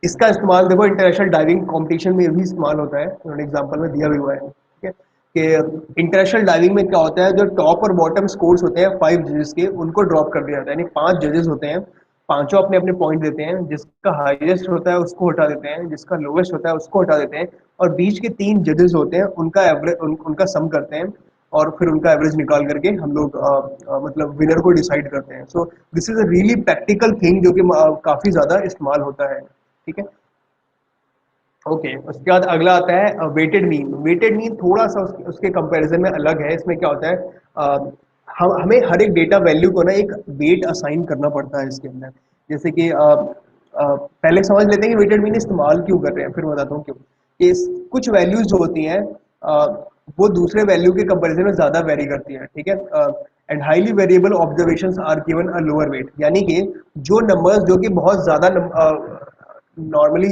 Speaker 1: इसका इस्तेमाल देखो इंटरनेशनल डाइविंग कंपटीशन में भी इस्तेमाल होता है, उन्होंने एग्जांपल में दिया भी हुआ है, ठीक है। कि इंटरनेशनल डाइविंग में क्या होता है, जो टॉप और बॉटम स्कोर्स होते हैं 5 जजेस के, उनको ड्रॉप कर दिया जाता है। यानी 5 जजेस होते हैं, पांचों अपने अपने पॉइंट देते हैं, जिसका हाईएस्ट होता है उसको हटा देते हैं, जिसका लोवेस्ट होता है उसको हटा देते हैं, और बीच के 3 जजेस होते हैं उनका एवरेज उनका सम करते हैं, और फिर उनका एवरेज निकाल करके हम लोग मतलब विनर को डिसाइड करते हैं। सो this is a really practical thing जो कि काफी ज्यादा इस्तेमाल होता है। ठीक है, ओके। उसके बाद अगला आता है वेटेड मीन। वेटेड मीन थोड़ा सा उसके कंपैरिजन में अलग है। इसमें क्या होता है, हमें हर एक डेटा वैल्यू को ना एक वेट असाइन करना पड़ता है इसके अंदर। जैसे कि पहले समझ लेते हैं कि वेटेड मीन इस्तेमाल क्यों कर रहे हैं, फिर बताता हूँ क्यों। कि कुछ वैल्यूज जो होती हैं वो दूसरे वैल्यू के कंपैरिजन में ज्यादा वेरी करती है। ठीक है, and highly variable observations are given a lower weight. यानी कि जो नंबर्स जो कि बहुत ज्यादा नॉर्मली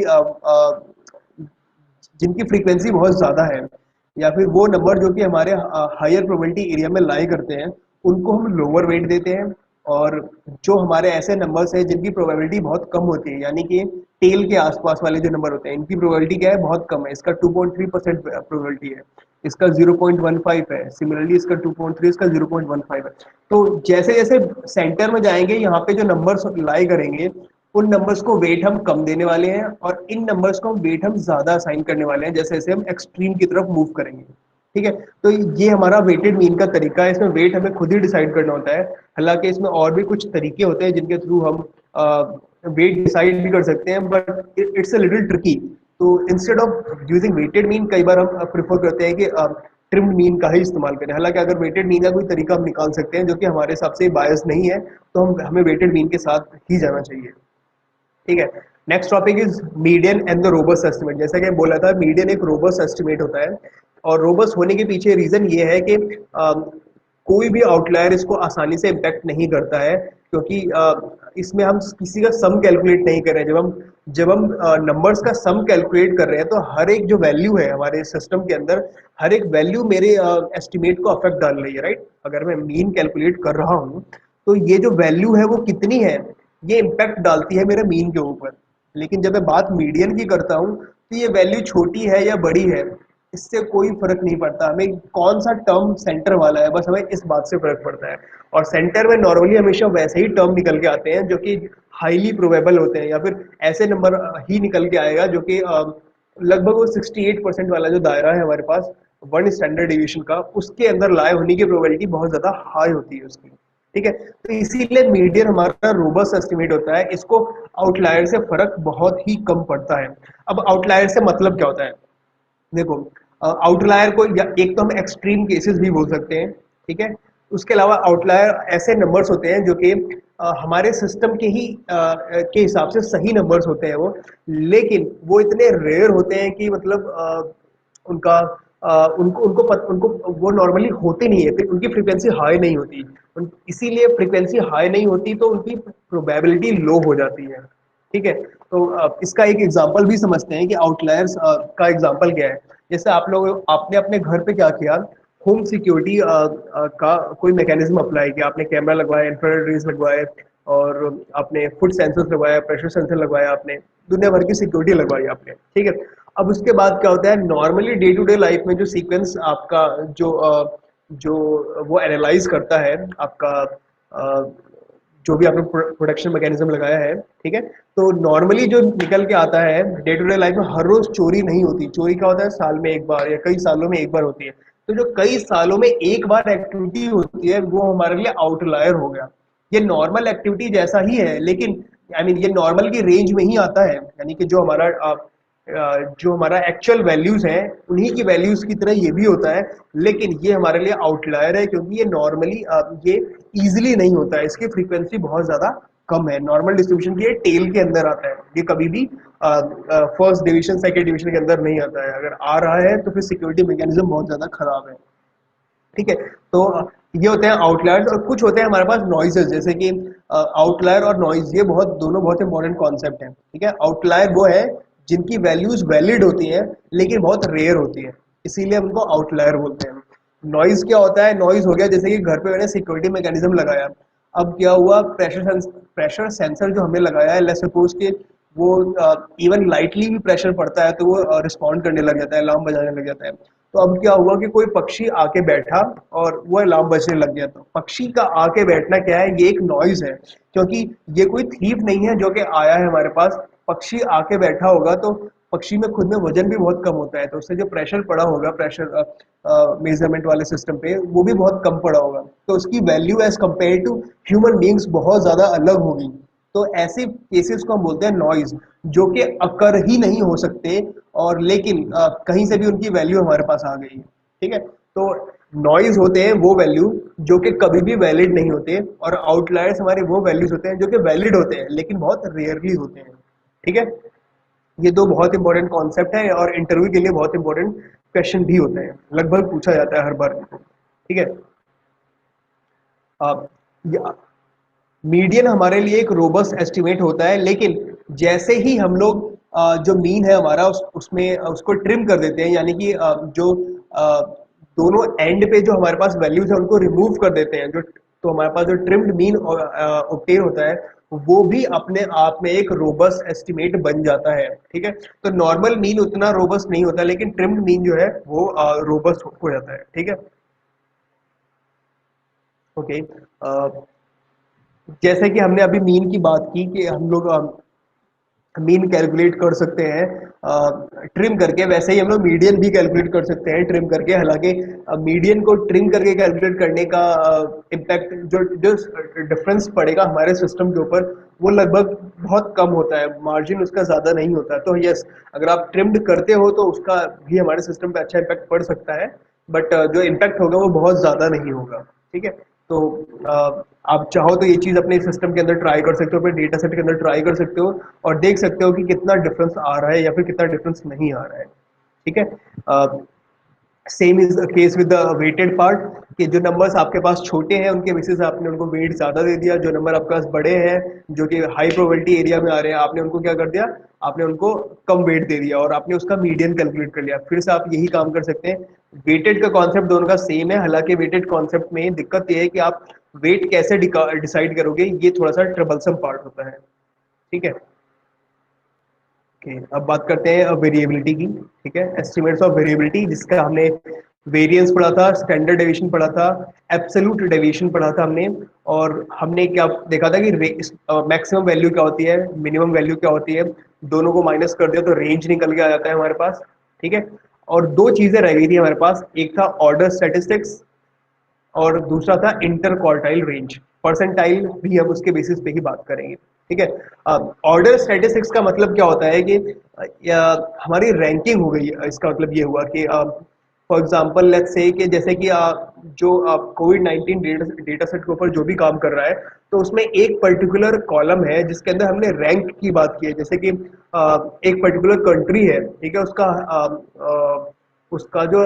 Speaker 1: जिनकी फ्रीक्वेंसी बहुत ज़्यादा है, या फिर वो नंबर जो कि हमारे हायर प्रोबेबिलिटी एरिया में लाई करते हैं, उनको हम लोअर वेट देते हैं। और जो हमारे ऐसे नंबर्स हैं जिनकी प्रोबेबिलिटी बहुत कम होती है, यानी कि टेल के आसपास वाले जो नंबर होते हैं, इनकी प्रोबेबिलिटी क्या है, बहुत कम है। इसका 2.3% प्रोबेबिलिटी है, इसका 0.15 है, सिमिलरली इसका 2.3, इसका 0.15 है। तो जैसे जैसे सेंटर में जाएंगे, यहाँ पे जो नंबर्स लाई करेंगे, उन नंबर्स को वेट हम कम देने वाले हैं, और इन नंबर्स को हम वेट हम ज्यादा असाइन करने वाले हैं जैसे जैसे हम एक्सट्रीम की तरफ मूव करेंगे। ठीक है, तो ये हमारा वेटेड मीन का तरीका है। इसमें वेट हमें खुद ही डिसाइड करना होता है। हालांकि इसमें और भी कुछ तरीके होते हैं जिनके थ्रू हम वेट डिसाइड भी कर सकते हैं, but it's a little tricky. तो instead of using weighted mean, कई बार हम प्रेफर करते हैं कि ट्रिम्ड मीन का ही इस्तेमाल करें। हालांकि अगर वेटेड मीन का कोई तरीका हम निकाल सकते हैं जो कि हमारे हिसाब से बायस नहीं है, तो हम हमें वेटेड मीन के साथ ही जाना चाहिए। ठीक है, next topic is median and the robust estimate. जैसा कि बोला था, मीडियन एक रोबस्ट एस्टिमेट होता है, और रोबस्ट होने के पीछे रीजन ये है कि कोई भी आउटलायर इसको आसानी से इम्पैक्ट नहीं करता है, क्योंकि इसमें हम किसी का सम कैलकुलेट नहीं कर रहे हैं। जब हम नंबर्स का सम कैलकुलेट कर रहे हैं, तो हर एक जो वैल्यू है हमारे सिस्टम के अंदर, हर एक वैल्यू मेरे एस्टिमेट को अफेक्ट डाल रही है, राइट। अगर मैं मीन कैलकुलेट कर रहा हूँ, तो ये जो वैल्यू है वो कितनी है, ये इम्पैक्ट डालती है मेरे मीन के ऊपर। लेकिन जब मैं बात मीडियन की करता हूँ, तो ये वैल्यू छोटी है या बड़ी है, इससे कोई फर्क नहीं पड़ता। हमें कौन सा टर्म सेंटर वाला है, बस हमें इस बात से फर्क पड़ता है। और सेंटर में नॉर्मली हमेशा वैसे ही टर्म निकल के आते हैं जो कि हाईली प्रोबेबल होते हैं, या फिर ऐसे नंबर ही निकल के आएगा जो कि लगभग वो 68% वाला जो दायरा है हमारे पास वन स्टैंडर्ड डिविएशन का, उसके अंदर लाए होने की प्रोबेबिलिटी बहुत ज्यादा हाई होती है उसकी। ठीक है, तो इसीलिए मीडियन हमारा रोबस्ट एस्टिमेट होता है। इसको आउटलायर से फर्क बहुत ही कम पड़ता है। अब आउटलायर से मतलब क्या होता है, देखो, आउटलायर को एक तो हम एक्सट्रीम केसेस भी बोल सकते हैं। ठीक है, उसके अलावा आउटलायर ऐसे नंबर्स होते हैं जो कि हमारे सिस्टम के हिसाब से सही नंबर्स होते हैं वो, लेकिन वो इतने रेयर होते हैं कि मतलब उनका उनको वो नॉर्मली होते नहीं है, फिर उनकी फ्रीक्वेंसी हाई नहीं होती। इसीलिए फ्रीक्वेंसी हाई नहीं होती तो उनकी प्रोबेबिलिटी लो हो जाती है। ठीक है, तो इसका एक एग्जांपल भी समझते हैं कि आउटलायर्स का एग्जांपल क्या है। जैसे आपने अपने घर पे क्या किया, होम सिक्योरिटी का कोई मैकेनिज्म अप्लाई किया, आपने कैमरा लगवाया, इंफ्रारेड रेज लगवाए, और आपने फुट सेंसर्स लगवाया, प्रेशर सेंसर लगवाया, आपने दुनिया भर की सिक्योरिटी लगवाई आपने। ठीक है, अब उसके बाद क्या होता है, normally day to day life में जो सीक्वेंस आपका जो वो एनालाइज करता है आपका जो भी आपने प्रोडक्शन मैकेनिज्म लगाया है। ठीक है, तो नॉर्मली जो निकल के आता है डे टू डे लाइफ में, हर रोज चोरी नहीं होती। चोरी क्या होता है, साल में एक बार या कई सालों में एक बार होती है। तो जो कई सालों में एक बार एक्टिविटी होती है, वो हमारे लिए आउटलायर हो गया। ये नॉर्मल एक्टिविटी जैसा ही है, लेकिन आई मीन ये नॉर्मल की रेंज में ही आता है। यानी कि जो हमारा एक्चुअल वैल्यूज हैं, उन्हीं की वैल्यूज की तरह ये भी होता है, लेकिन ये हमारे लिए आउटलायर है, क्योंकि ये नॉर्मली ये इजीली नहीं होता है, इसकी फ्रीक्वेंसी बहुत ज्यादा कम है। नॉर्मल डिस्ट्रीब्यूशन की टेल के अंदर आता है, ये कभी भी फर्स्ट डिवीजन सेकेंड डिवीजन के अंदर नहीं आता है। अगर आ रहा है तो फिर सिक्योरिटी मैकेनिज्म बहुत ज्यादा खराब है। ठीक है, तो ये होते हैं आउटलायर्स। और कुछ होते हैं हमारे पास नॉइजेस, जैसे कि आउटलायर और नॉइज, ये दोनों बहुत इंपॉर्टेंट कॉन्सेप्ट हैं। ठीक है, आउटलायर वो है जिनकी वैल्यूज वैलिड होती हैं लेकिन बहुत रेयर होती है, इसीलिए हम उनको आउटलायर बोलते हैं। नॉइज क्या होता है, नॉइज हो गया जैसे कि घर पे मैंने सिक्योरिटी मैकेनिज्म लगाया, अब क्या हुआ, प्रेशर सेंसर जो हमने लगाया है, लेट्स सपोज कि वो इवन लाइटली भी प्रेशर पड़ता है तो वो रिस्पॉन्ड करने लग जाता है, अलार्म बजाने लग जाता है। तो अब क्या हुआ कि कोई पक्षी आके बैठा और वो अलार्म बजने लग गया। तो पक्षी का आके बैठना क्या है, ये एक नॉइज है, क्योंकि ये कोई थीफ नहीं है जो कि आया है हमारे पास। पक्षी आके बैठा होगा तो पक्षी में खुद में वजन भी बहुत कम होता है, तो उससे जो प्रेशर पड़ा होगा, प्रेशर मेजरमेंट वाले सिस्टम पे, वो भी बहुत कम पड़ा होगा, तो उसकी value as compare to human beings बहुत ज्यादा अलग होगी। तो ऐसे केसेस को हम बोलते हैं नॉइज, जो कि अकर ही नहीं हो सकते, और लेकिन कहीं से भी उनकी वैल्यू हमारे पास आ गई है। ठीक है, तो नॉइज होते हैं वो वैल्यू जो कि कभी भी वैलिड नहीं होते, और आउटलायर्स हमारे वो वैल्यूज होते हैं जो कि वैलिड होते हैं लेकिन बहुत रेयरली होते हैं। ठीक है, ये दो बहुत इंपॉर्टेंट कॉन्सेप्ट है और इंटरव्यू के लिए बहुत इंपॉर्टेंट क्वेश्चन भी होते हैं, लगभग पूछा जाता है हर बार। ठीक है, मीडियन हमारे लिए एक रोबस्ट एस्टिमेट होता है, लेकिन जैसे ही हम लोग जो मीन है हमारा उसमें उसको ट्रिम कर देते हैं, यानी कि जो दोनों एंड पे जो हमारे पास वैल्यूज है उनको रिमूव कर देते हैं, जो तो हमारे पास जो ट्रिम्ड मीन ऑब्टेन होता है वो भी अपने आप में एक रोबस्ट एस्टिमेट बन जाता है। ठीक है, तो नॉर्मल मीन उतना रोबस्ट नहीं होता, लेकिन ट्रिम्ड मीन जो है वो रोबस्ट हो जाता है। ठीक है, ओके। जैसे कि हमने अभी मीन की बात की कि हम लोग मीन कैलकुलेट कर सकते हैं ट्रिम करके, वैसे ही हम लोग मीडियन भी कैलकुलेट कर सकते हैं ट्रिम करके। हालांकि मीडियन को ट्रिम करके कैलकुलेट करने का इम्पैक्ट, जो जो डिफरेंस पड़ेगा हमारे सिस्टम के ऊपर, वो लगभग बहुत कम होता है, मार्जिन उसका ज़्यादा नहीं होता। तो यस, अगर आप ट्रिम्ड करते हो तो उसका भी हमारे सिस्टम पे अच्छा इम्पैक्ट पड़ सकता है, बट जो इम्पैक्ट होगा वो बहुत ज़्यादा नहीं होगा। ठीक है, तो आप चाहो तो ये चीज़ अपने सिस्टम के अंदर ट्राई कर सकते हो, अपने डेटा सेट के अंदर ट्राई कर सकते हो, और देख सकते हो कि कितना डिफरेंस आ रहा है या फिर कितना डिफरेंस नहीं आ रहा है। ठीक है, same is the case with the weighted part, कि जो नंबर्स आपके पास छोटे हैं उनके बेसिस आपने उनको वेट ज़्यादा दे दिया, जो नंबर आपके पास बड़े हैं जो कि हाई प्रोबेबिलिटी एरिया में आ रहे हैं, आपने उनको क्या कर दिया, आपने उनको कम वेट दे दिया और आपने उसका मीडियन कैलकुलेट कर लिया। फिर से आप यही काम कर सकते हैं। वेटेड का कॉन्सेप्ट दोनों का सेम है, हालांकि वेटेड कॉन्सेप्ट में दिक्कत ये है कि आप वेट कैसे डिसाइड करोगे, ये थोड़ा सा ट्रबलसम पार्ट होता है। ठीक है, ओके, अब बात करते हैं वेरिएबिलिटी की। ठीक है, एस्टिमेट्स ऑफ वेरिएबिलिटी, जिसका हमने वेरिएंस पढ़ा था, स्टैंडर्ड डेविएशन पढ़ा था, एब्सोल्यूट डेविएशन पढ़ा था हमने, और हमने क्या देखा था कि मैक्सिमम वैल्यू क्या होती है, मिनिमम वैल्यू क्या होती है, दोनों को माइनस कर दिया तो रेंज निकल के आ जाता है हमारे पास। ठीक है, और दो चीजें रह गई थी हमारे पास, एक था ऑर्डर स्टैटिस्टिक्स और दूसरा था इंटर क्वार्टाइल रेंज। परसेंटाइल भी हम उसके बेसिस पे ही बात करेंगे। ठीक है, ऑर्डर स्टैटिस्टिक्स का मतलब क्या होता है कि हमारी रैंकिंग हो गई, इसका मतलब ये हुआ कि फॉर एग्जांपल लेट्स से कि जैसे कि जो कोविड 19 डेटा सेट के ऊपर जो भी काम कर रहा है, तो उसमें एक पर्टिकुलर कॉलम है जिसके अंदर हमने रैंक की बात की है। जैसे कि एक पर्टिकुलर कंट्री है, ठीक है, उसका जो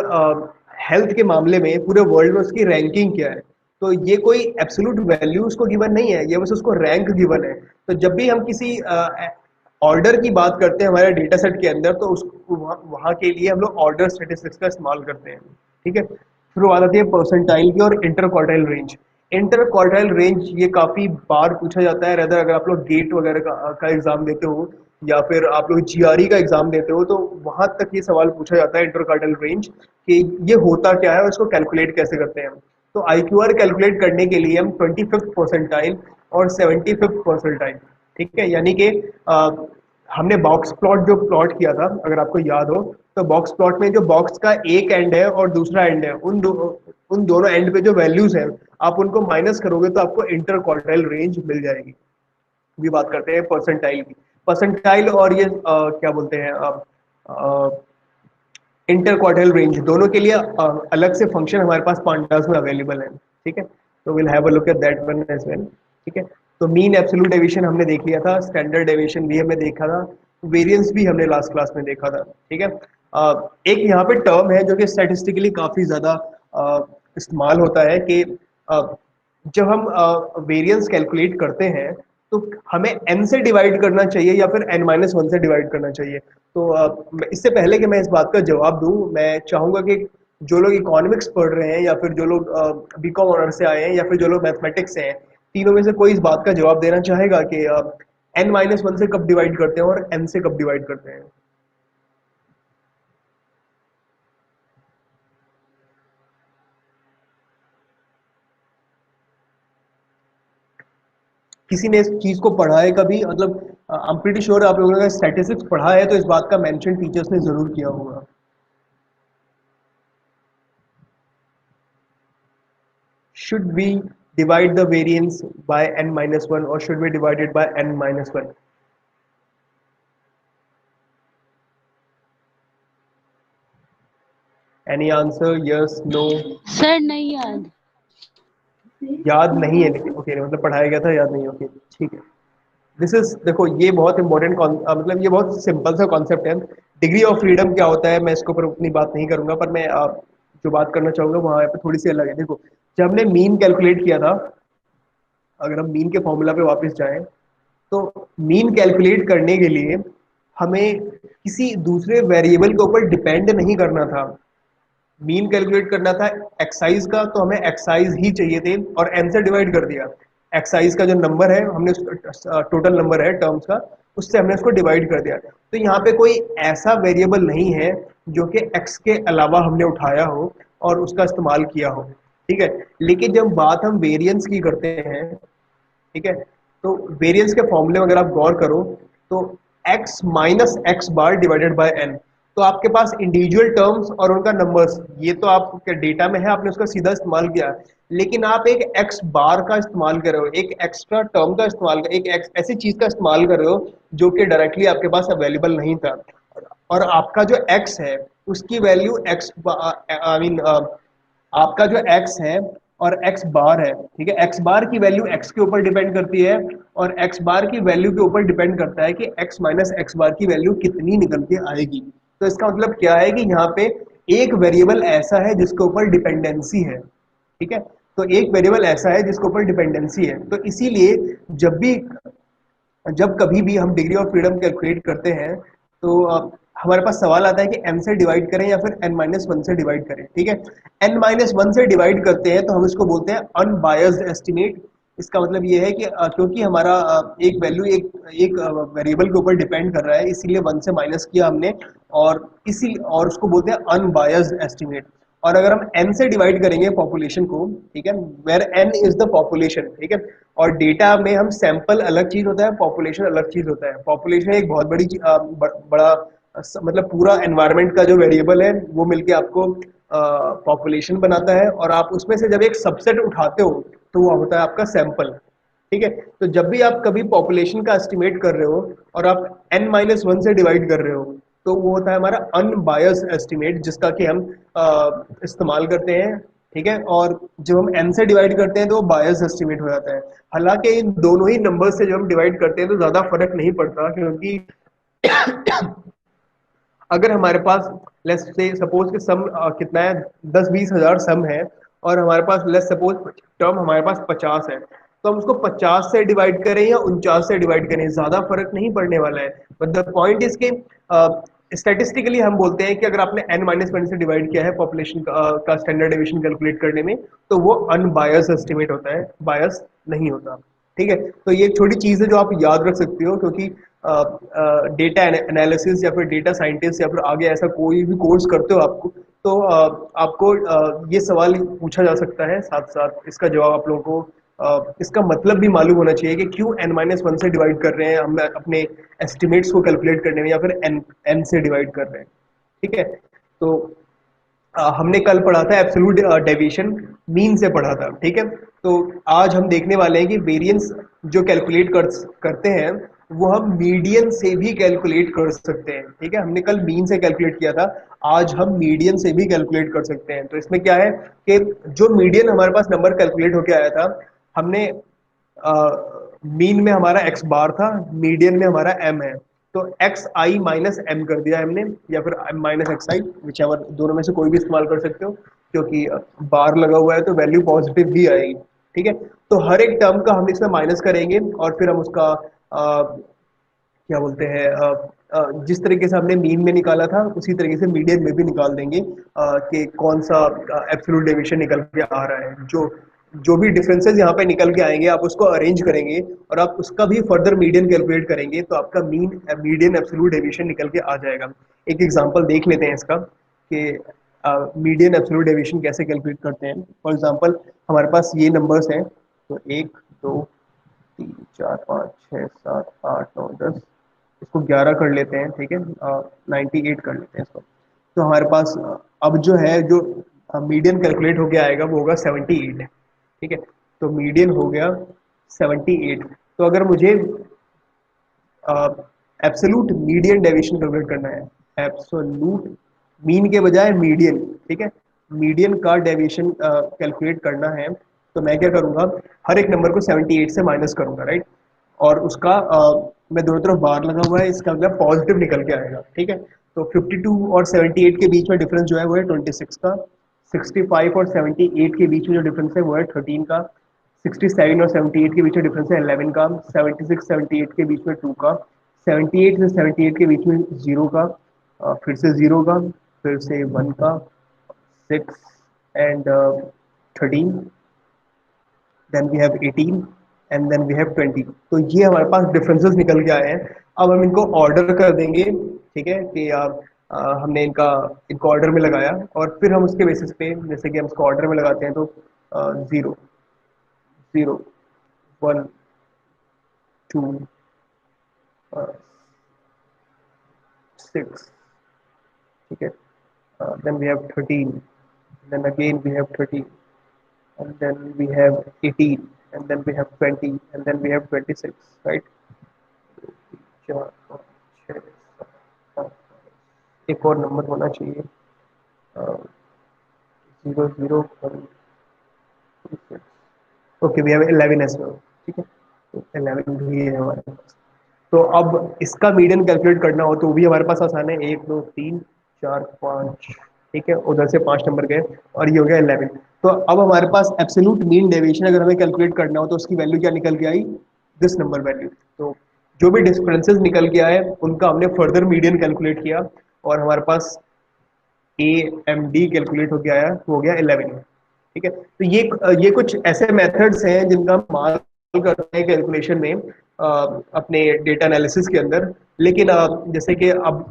Speaker 1: हेल्थ के मामले में पूरे वर्ल्ड में उसकी रैंकिंग क्या है, तो ये कोई एब्सोल्यूट वैल्यू उसको गिवन नहीं है, ये बस उसको रैंक गिवन है। तो जब भी हम किसी ऑर्डर की बात करते हैं हमारे डेटा सेट के अंदर, तो उस वहाँ के लिए हम लोग ऑर्डर स्टेटिस्टिक्स का इस्तेमाल करते हैं। ठीक है, फिर बात आती है परसेंटाइल की और inter quartile range. Inter quartile range ये काफ़ी बार पूछा जाता है, रेदर अगर आप लोग गेट वगैरह का एग्जाम देते हो या फिर आप लोग जीआरई का एग्जाम देते हो, तो वहां तक ये सवाल पूछा जाता है इंटर क्वार्टाइल रेंज, कि ये होता क्या है और इसको कैलकुलेट कैसे करते हैं। तो आईक्यूआर कैलकुलेट करने के लिए हम 25th परसेंटाइल और 75th परसेंटाइल, ठीक है, यानी कि हमने बॉक्स प्लॉट जो प्लॉट किया था, अगर आपको याद हो, तो बॉक्स प्लॉट में जो बॉक्स का एक एंड है और दूसरा एंड है, उन दोनों एंड पे जो वैल्यूज हैं आप उनको माइनस करोगे तो आपको इंटर क्वार्टाइल रेंज मिल जाएगी। भी बात करते हैं परसेंटाइल की। परसेंटाइल और ये क्या बोलते हैं इंटर क्वार्टाइल रेंज, दोनों के लिए अलग से फंक्शन हमारे पास पांडास में अवेलेबल है। ठीक है, तो will have a look at that one as well. ठीक है, तो मीन एब्सोल्यूट डेविएशन हमने देख लिया था, स्टैंडर्ड डेविएशन भी हमने देखा था, वेरिएंस भी हमने लास्ट क्लास में देखा था। ठीक है, एक यहाँ पे टर्म है जो कि स्टैटिस्टिकली काफी ज्यादा इस्तेमाल होता है कि जब हम वेरिएंस कैलकुलेट करते हैं तो हमें n से डिवाइड करना चाहिए या फिर n-1 से डिवाइड करना चाहिए। तो इससे पहले कि मैं इस बात का जवाब दूं, मैं चाहूंगा कि जो लोग इकोनॉमिक्स पढ़ रहे हैं या फिर जो लोग बीकॉम ऑनर से आए हैं या फिर जो लोग मैथमेटिक्स से हैं, तीनों में से कोई इस बात का जवाब देना चाहेगा कि n-1 से कब डिवाइड करते हैं और n से कब डिवाइड करते हैं। किसी ने इस चीज को पढ़ा है कभी, मतलब आई एम प्रीटी श्योर आप लोगों ने स्टैटिस्टिक्स पढ़ा है तो इस बात का मेंशन टीचर्स ने जरूर किया होगा। Should we divide the variance by n minus 1 or should we divide it by n minus 1? Any answer? Yes, no?
Speaker 2: Sir नहीं याद।
Speaker 1: याद नहीं है लेकिन ओके, मतलब पढ़ाया गया था, याद नहीं, ओके ठीक है। दिस इज, देखो ये बहुत इंपॉर्टेंट मतलब ये बहुत सिंपल सा कॉन्सेप्ट है। डिग्री ऑफ फ्रीडम क्या होता है मैं इसके ऊपर उतनी बात नहीं करूंगा, पर मैं जो बात करना चाहूंगा वहां पे थोड़ी सी अलग है। देखो जब हमने मीन कैलकुलेट किया था, अगर हम मीन के फॉर्मूला पे वापस जाएं तो मीन कैलकुलेट करने के लिए हमें किसी दूसरे वेरिएबल के ऊपर डिपेंड नहीं करना था। मीन कैलकुलेट करना था एक्साइज का, तो हमें एक्साइज ही चाहिए थे और एन से डिवाइड कर दिया। एक्साइज का जो नंबर है हमने टोटल नंबर है टर्म्स का, उससे हमने उसको डिवाइड कर दिया। तो यहाँ पे कोई ऐसा वेरिएबल नहीं है जो कि एक्स के अलावा हमने उठाया हो और उसका इस्तेमाल किया हो, ठीक है। लेकिन जब बात हम वेरिएंस की करते हैं, ठीक है, तो वेरिएंस के फॉर्मूले में अगर आप गौर करो तो x minus X bar divided by n, तो आपके पास इंडिविजुअल टर्म्स और उनका नंबर्स, ये तो आपके डेटा में है, आपने उसका सीधा इस्तेमाल किया। लेकिन आप एक x बार का इस्तेमाल कर रहे हो, एक एक्स्ट्रा टर्म का इस्तेमाल कर, एक ऐसी चीज का इस्तेमाल कर रहे हो जो कि डायरेक्टली आपके पास अवेलेबल नहीं था। और आपका जो x है उसकी वैल्यू x आई मीन आपका जो x है और x बार है, ठीक है, x बार की वैल्यू x के ऊपर डिपेंड करती है और x बार की वैल्यू के ऊपर डिपेंड करता है कि x माइनस एक्स बार की वैल्यू कितनी निकल के आएगी। तो इसका मतलब क्या है कि यहाँ पे एक वेरिएबल ऐसा है जिसके ऊपर डिपेंडेंसी है, ठीक है। तो एक वेरिएबल ऐसा है जिसके ऊपर डिपेंडेंसी है, तो इसीलिए जब कभी भी हम डिग्री ऑफ फ्रीडम कैलकुलेट करते हैं तो हमारे पास सवाल आता है कि n से डिवाइड करें या फिर n माइनस वन से डिवाइड करें, ठीक है। n माइनस वन से डिवाइड करते हैं तो हम इसको बोलते हैं अनबायस्ड एस्टिमेट। इसका मतलब ये है कि क्योंकि हमारा एक वैल्यू एक वेरिएबल के ऊपर डिपेंड कर रहा है, इसीलिए वन से माइनस किया हमने, और उसको बोलते हैं अनबायस्ड एस्टिमेट। और अगर हम n से डिवाइड करेंगे पॉपुलेशन को, ठीक है, where n is the population, ठीक है। और डेटा में हम सैंपल अलग चीज होता है, पॉपुलेशन अलग चीज होता है। पॉपुलेशन एक बहुत बड़ी बड़ा मतलब पूरा एनवायरनमेंट का जो वेरिएबल है वो मिलके आपको पॉपुलेशन बनाता है, और आप उसमें से जब एक सबसेट उठाते हो तो वो होता है आपका सैंपल, ठीक है। तो जब भी आप कभी पॉपुलेशन का एस्टिमेट कर रहे हो और आप n माइनस वन से डिवाइड कर रहे हो तो वो होता है हमारा अनबायस्ड एस्टिमेट, जिसका कि हम इस्तेमाल करते हैं, ठीक है। और जब हम n से डिवाइड करते हैं तो वो बायस एस्टिमेट हो जाता है। हालांकि इन दोनों ही नंबर से जब हम डिवाइड करते हैं तो ज्यादा फर्क नहीं पड़ता, क्योंकि अगर हमारे पास लेट्स से सपोज कि सम कितना है, 10-20 हज़ार सम है, और हमारे पास लेट्स सपोज टर्म हमारे पास 50 है, तो हम उसको 50 से डिवाइड करें या 49 से डिवाइड करें ज्यादा फर्क नहीं पड़ने वाला है। बट द पॉइंट इज के स्टैटिस्टिकली हम बोलते हैं कि अगर आपने n माइनस वन से डिवाइड किया है पॉपुलेशन का स्टैंडर्ड डेविएशन कैलकुलेट करने में, तो वो अनबायस एस्टिमेट होता है, बायस नहीं होता, ठीक है। तो ये एक छोटी चीज है जो आप याद रख सकते हो, क्योंकि डेटा एनालिसिस या फिर डेटा साइंटिस्ट या फिर आगे ऐसा कोई भी कोर्स करते हो आपको, तो आपको ये सवाल पूछा जा सकता है, साथ साथ इसका जवाब आप लोगों को इसका मतलब भी मालूम होना चाहिए कि क्यों n माइनस वन से डिवाइड कर रहे हैं हम अपने एस्टिमेट्स को कैलकुलेट करने में, या फिर n से डिवाइड कर रहे हैं, ठीक है। तो हमने कल पढ़ा था एब्सोल्यूट डेविएशन, मीन से पढ़ा था, ठीक है। तो आज हम देखने वाले हैं कि वेरिएंस जो कैलकुलेट करते हैं वो हम मीडियन से भी कैलकुलेट कर सकते हैं, ठीक है। हमने कल मीन से कैलकुलेट किया था, आज हम मीडियन से भी कैलकुलेट कर सकते हैं। तो इसमें क्या है कि जो मीडियन हमारे पास नंबर कैलकुलेट होके आया था, हमने मीन में हमारा एक्स बार था, मीडियन में हमारा एम है, तो एक्स आई माइनस एम कर दिया हमने, या फिर एम माइनस एक्स आई, विचएवर, दोनों में से कोई भी इस्तेमाल कर सकते हो, क्योंकि बार लगा हुआ है तो वैल्यू पॉजिटिव ही आएगी, ठीक है। तो हर एक टर्म का हम इसमें माइनस करेंगे और फिर हम उसका क्या बोलते हैं जिस तरीके से हमने मीन में निकाला था उसी तरीके से मीडियन में भी निकाल देंगे कि कौन सा एब्सोल्यूट डेविएशन निकल के आ रहा है। जो भी डिफरेंसेस यहाँ पे निकल के आएंगे आप उसको अरेंज करेंगे और आप उसका भी फर्दर मीडियन कैलकुलेट करेंगे, तो आपका मीडियन एब्सोल्यूट डेविएशन निकल के आ जाएगा। एक एग्जांपल देख लेते हैं इसका कि मीडियन एब्सोल्यूट डेविएशन कैसे कैलकुलेट करते हैं। फॉर एग्जांपल हमारे पास ये नंबर्स हैं, तो 1 2 3 4 5 6 7 8 9 10, इसको 11 कर लेते हैं, ठीक है, 98 कर लेते हैं इसको। तो हमारे पास अब जो है, जो मीडियन कैलकुलेट होके आएगा वो होगा 78, ठीक है। तो मीडियन हो गया 78। तो अगर मुझे एब्सोल्यूट मीडियन डेविएशन कैलकुलेट करना है, एब्सोल्यूट मीन के बजाय मीडियन, ठीक है, मीडियन का डेविएशन कैलकुलेट करना है, तो मैं क्या करूंगा, हर एक नंबर को 78 से माइनस करूंगा, राइट। और उसका मैं दोनों तरफ बार लगा हुआ है, इसका मतलब पॉजिटिव निकल के आएगा, ठीक है। तो 52 और 78 के बीच में डिफरेंस जो है वो है 26 का, 65 और 78 के बीच में जो डिफरेंस है वो है 13 का, 67 और 78 के बीच में डिफरेंस है 11 का, 76 78 के बीच में 2 का, 78 से 78 के बीच में 0 का, फिर से 0 का, फिर से 1 का, 6 and 13, then we have 18 and then we have 20। तो ये हमारे पास डिफरेंसेस निकल के आए हैं। अब हम इनको ऑर्डर कर देंगे, ठीक है, कि हमने इनका इनको ऑर्डर में लगाया, और फिर हम उसके बेसिस पे, जैसे कि हम इसको ऑर्डर में लगाते हैं, तो 0 0 1 2 6, ठीक है, then we have 13, then again we have 13, and then we have 18, and then we have 20, and then we have 26, right? 4 5 6 7 8, एक और नंबर होना चाहिए, 0 0 1 2 6, okay we have 11 as well, ठीक है, तो 11 भी है हमारे पास। तो अब इसका मीडियन कैलकुलेट करना हो तो भी हमारे पास आसान है, 1 2 3 4 5, ठीक है, उधर से 5 नंबर गए, और ये हो गया 11। तो अब हमारे पास एब्सोल्यूट मीन डेविएशन अगर हमें कैलकुलेट करना हो तो उसकी वैल्यू क्या निकल के आई, दिस नंबर वैल्यू। तो जो भी डिफरेंसेस निकल के आए उनका हमने फर्दर मीडियन कैलकुलेट किया, और हमारे पास ए एम डी कैलकुलेट होके आया, तो हो गया 11, ठीक है। तो ये कुछ ऐसे मेथड्स हैं जिनका हम इस्तेमाल करते हैं कैलकुलेशन में, अपने डेटा एनालिसिस के अंदर। लेकिन जैसे कि अब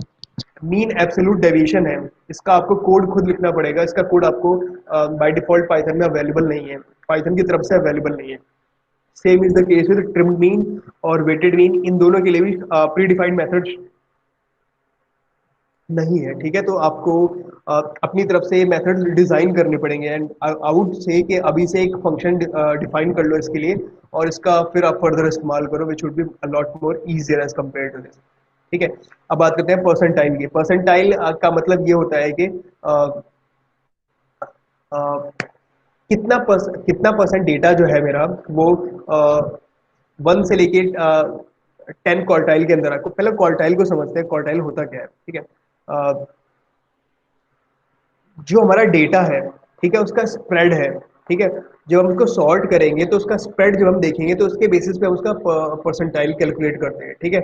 Speaker 1: मीन एब्सोल्यूट डेविएशन है, इसका आपको कोड खुद लिखना पड़ेगा, इसका कोड आपको बाय डिफॉल्ट पाइथन में अवेलेबल नहीं है, पाइथन की तरफ से अवेलेबल नहीं है। Same is the case with trimmed mean और वेटेड मीन, इन दोनों के लिए भी प्री डिफाइंड मेथड नहीं है, ठीक है। तो आपको अपनी तरफ से मेथड डिजाइन करने पड़ेंगे, एंड आई वुड से कि अभी से एक फंक्शन डिफाइन कर लो इसके लिए, और इसका फिर आप फर्दर इस्तेमाल करो, which would be a lot more easier as compare to this, ठीक है। अब बात करते हैं परसेंटाइल की। परसेंटाइल का मतलब ये होता है कि अ, कितना परसेंट डेटा जो है मेरा वो 1 से लेके 10 क्वार्टाइल के अंदर। आपको पहले क्वार्टाइल को समझते हैं, क्वार्टाइल होता क्या है, ठीक है। जो हमारा डेटा है, ठीक है, उसका स्प्रेड है, ठीक है। जब हम उसको सॉर्ट करेंगे तो उसका स्प्रेड जब हम देखेंगे तो उसके बेसिस पे हम उसका परसेंटाइल कैलकुलेट करते हैं, ठीक है।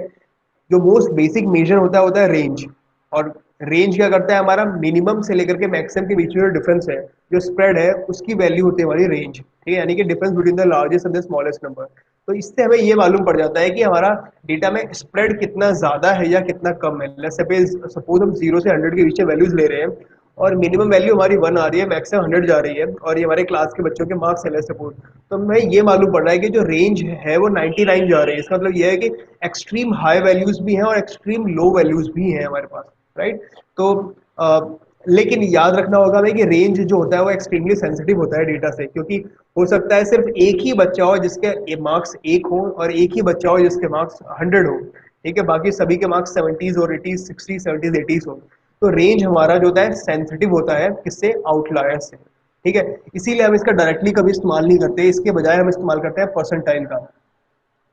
Speaker 1: जो मोस्ट बेसिक मेजर होता है रेंज, और रेंज क्या करता है, हमारा मिनिमम से लेकर के मैक्सिमम के बीच में जो डिफरेंस है, जो स्प्रेड है, उसकी वैल्यू होती है हमारी रेंज, ठीक है, यानी कि difference between the largest and the smallest number. तो इससे हमें ये मालूम पड़ जाता है कि हमारा डेटा में स्प्रेड कितना ज्यादा है या कितना कम है। सपोज हम 0 से 100 के बीच में वैल्यूज ले रहे हैं, और मिनिमम वैल्यू हमारी 1 आ रही है, मैक्सिमम 100 जा रही है, और ये हमारे क्लास के बच्चों के मार्क्स है सपोज। तो हमें ये मालूम पड़ रहा है कि जो रेंज है वो 99 जा रही है। इसका मतलब ये है कि एक्सट्रीम हाई वैल्यूज भी हैं और एक्सट्रीम लो वैल्यूज भी हैं हमारे पास, राइट। तो लेकिन याद रखना होगा हमें कि रेंज जो होता है वो एक्सट्रीमली सेंसिटिव होता है डेटा से, क्योंकि हो सकता है सिर्फ एक ही बच्चा हो जिसके मार्क्स 1 हो, और एक ही बच्चा हो जिसके मार्क्स 100 हो, ठीक है, बाकी सभी के मार्क्स 70s और 80s 60s 70s 80s हो। तो रेंज हमारा जो होता है सेंसिटिव होता है किससे, आउटलायर से, ठीक है। इसीलिए हम इसका डायरेक्टली कभी इस्तेमाल नहीं करते, इसके बजाय हम इस्तेमाल करते हैं परसेंटाइल का,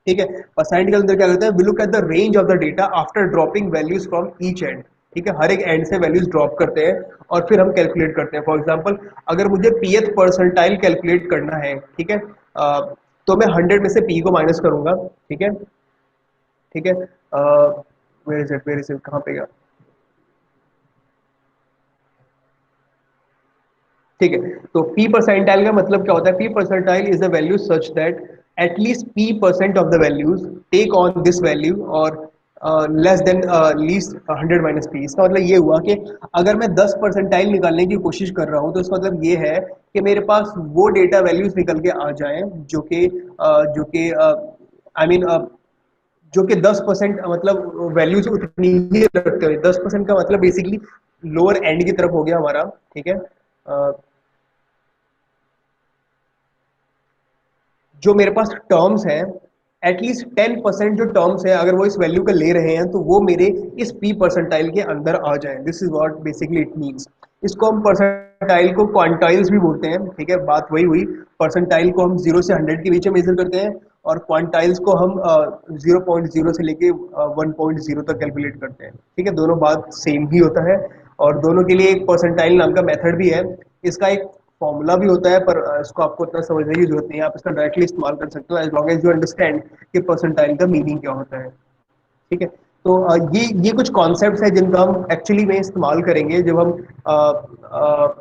Speaker 1: ठीक है। परसेंट के अंदर क्या करते हैं, we look at the range of the data after dropping values from each end, ठीक है, हर एक एंड से वैल्यूज ड्रॉप करते हैं और फिर हम कैलकुलेट करते हैं। फॉर एग्जांपल अगर मुझे पीएथ परसेंटाइल कैलकुलेट करना है, ठीक है, तो मैं 100 में से पी को माइनस करूंगा, ठीक है, ठीक है, वेयर इज इट, कहाँ पे गया, ठीक है। तो पी परसेंटाइल का मतलब क्या होता है, P percentile is the value such that at least P percent of the values take on this value, और less than least 100 minus P. इसका मतलब ये हुआ कि अगर मैं 10 परसेंटाइल निकालने की कोशिश कर रहा हूं तो इसका मतलब ये है कि मेरे पास वो डेटा वैल्यूज निकल के आ जाएं जो कि आई मीन जो कि 10% मतलब वैल्यूज उतनी ही रखते हुए, 10% का मतलब बेसिकली लोअर एंड की तरफ हो गया हमारा, ठीक है। जो मेरे पास टर्म्स हैं, एटलीस्ट 10% जो टर्म्स है अगर वो इस वैल्यू का ले रहे हैं तो वो मेरे इस पी परसेंटाइल के अंदर आ जाए। This is what basically it means. इसको हम परसेंटाइल को क्वांटाइल्स भी बोलते हैं, ठीक है। बात वही हुई, परसेंटाइल को हम 0 से 100 के बीच में मेजर करते हैं और क्वांटाइल्स को हम 0.0 से लेके 1.0 तक कैलकुलेट करते हैं, ठीक है। दोनों बात सेम ही होता है और दोनों के लिए एक परसेंटाइल नाम का मेथड भी है। इसका एक फॉर्मूला भी होता है, पर इसको आपको इतना समझने की जरूरत नहीं है, आप इसका डायरेक्टली इस्तेमाल कर सकते हो as long as you understand कि परसेंटाइल का मीनिंग क्या होता है, ठीक है। तो ये कुछ कॉन्सेप्ट्स हैं जिनका हम एक्चुअली में इस्तेमाल करेंगे जब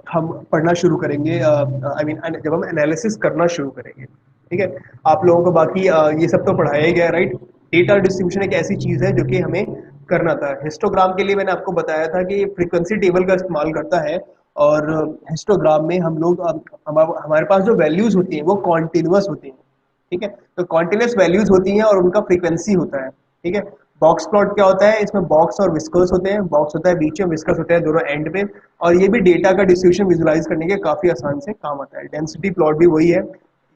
Speaker 1: हम पढ़ना शुरू करेंगे, आई मीन जब हम एनालिसिस करना शुरू करेंगे, ठीक है। आप लोगों को बाकी ये सब तो पढ़ाया ही गया, राइट। डेटा डिस्ट्रीब्यूशन एक ऐसी चीज है जो कि हमें करना था। हिस्टोग्राम के लिए मैंने आपको बताया था कि फ्रीक्वेंसी टेबल का इस्तेमाल करता है और हिस्टोग्राम में हम लोग हमारे पास जो वैल्यूज होती हैं वो कॉन्टिन्यूअस होती हैं, ठीक है। तो कॉन्टिन्यूअस वैल्यूज होती हैं और उनका फ्रीक्वेंसी होता है, ठीक है। बॉक्स प्लॉट क्या होता है, इसमें बॉक्स और विस्कर्स होते हैं, बॉक्स होता है बीच में, विस्कर्स होता है दोनों एंड पे। और ये भी डेटा का डिस्ट्रीब्यूशन विजुलाइज करने के काफी आसान से काम आता है। डेंसिटी प्लॉट भी वही है,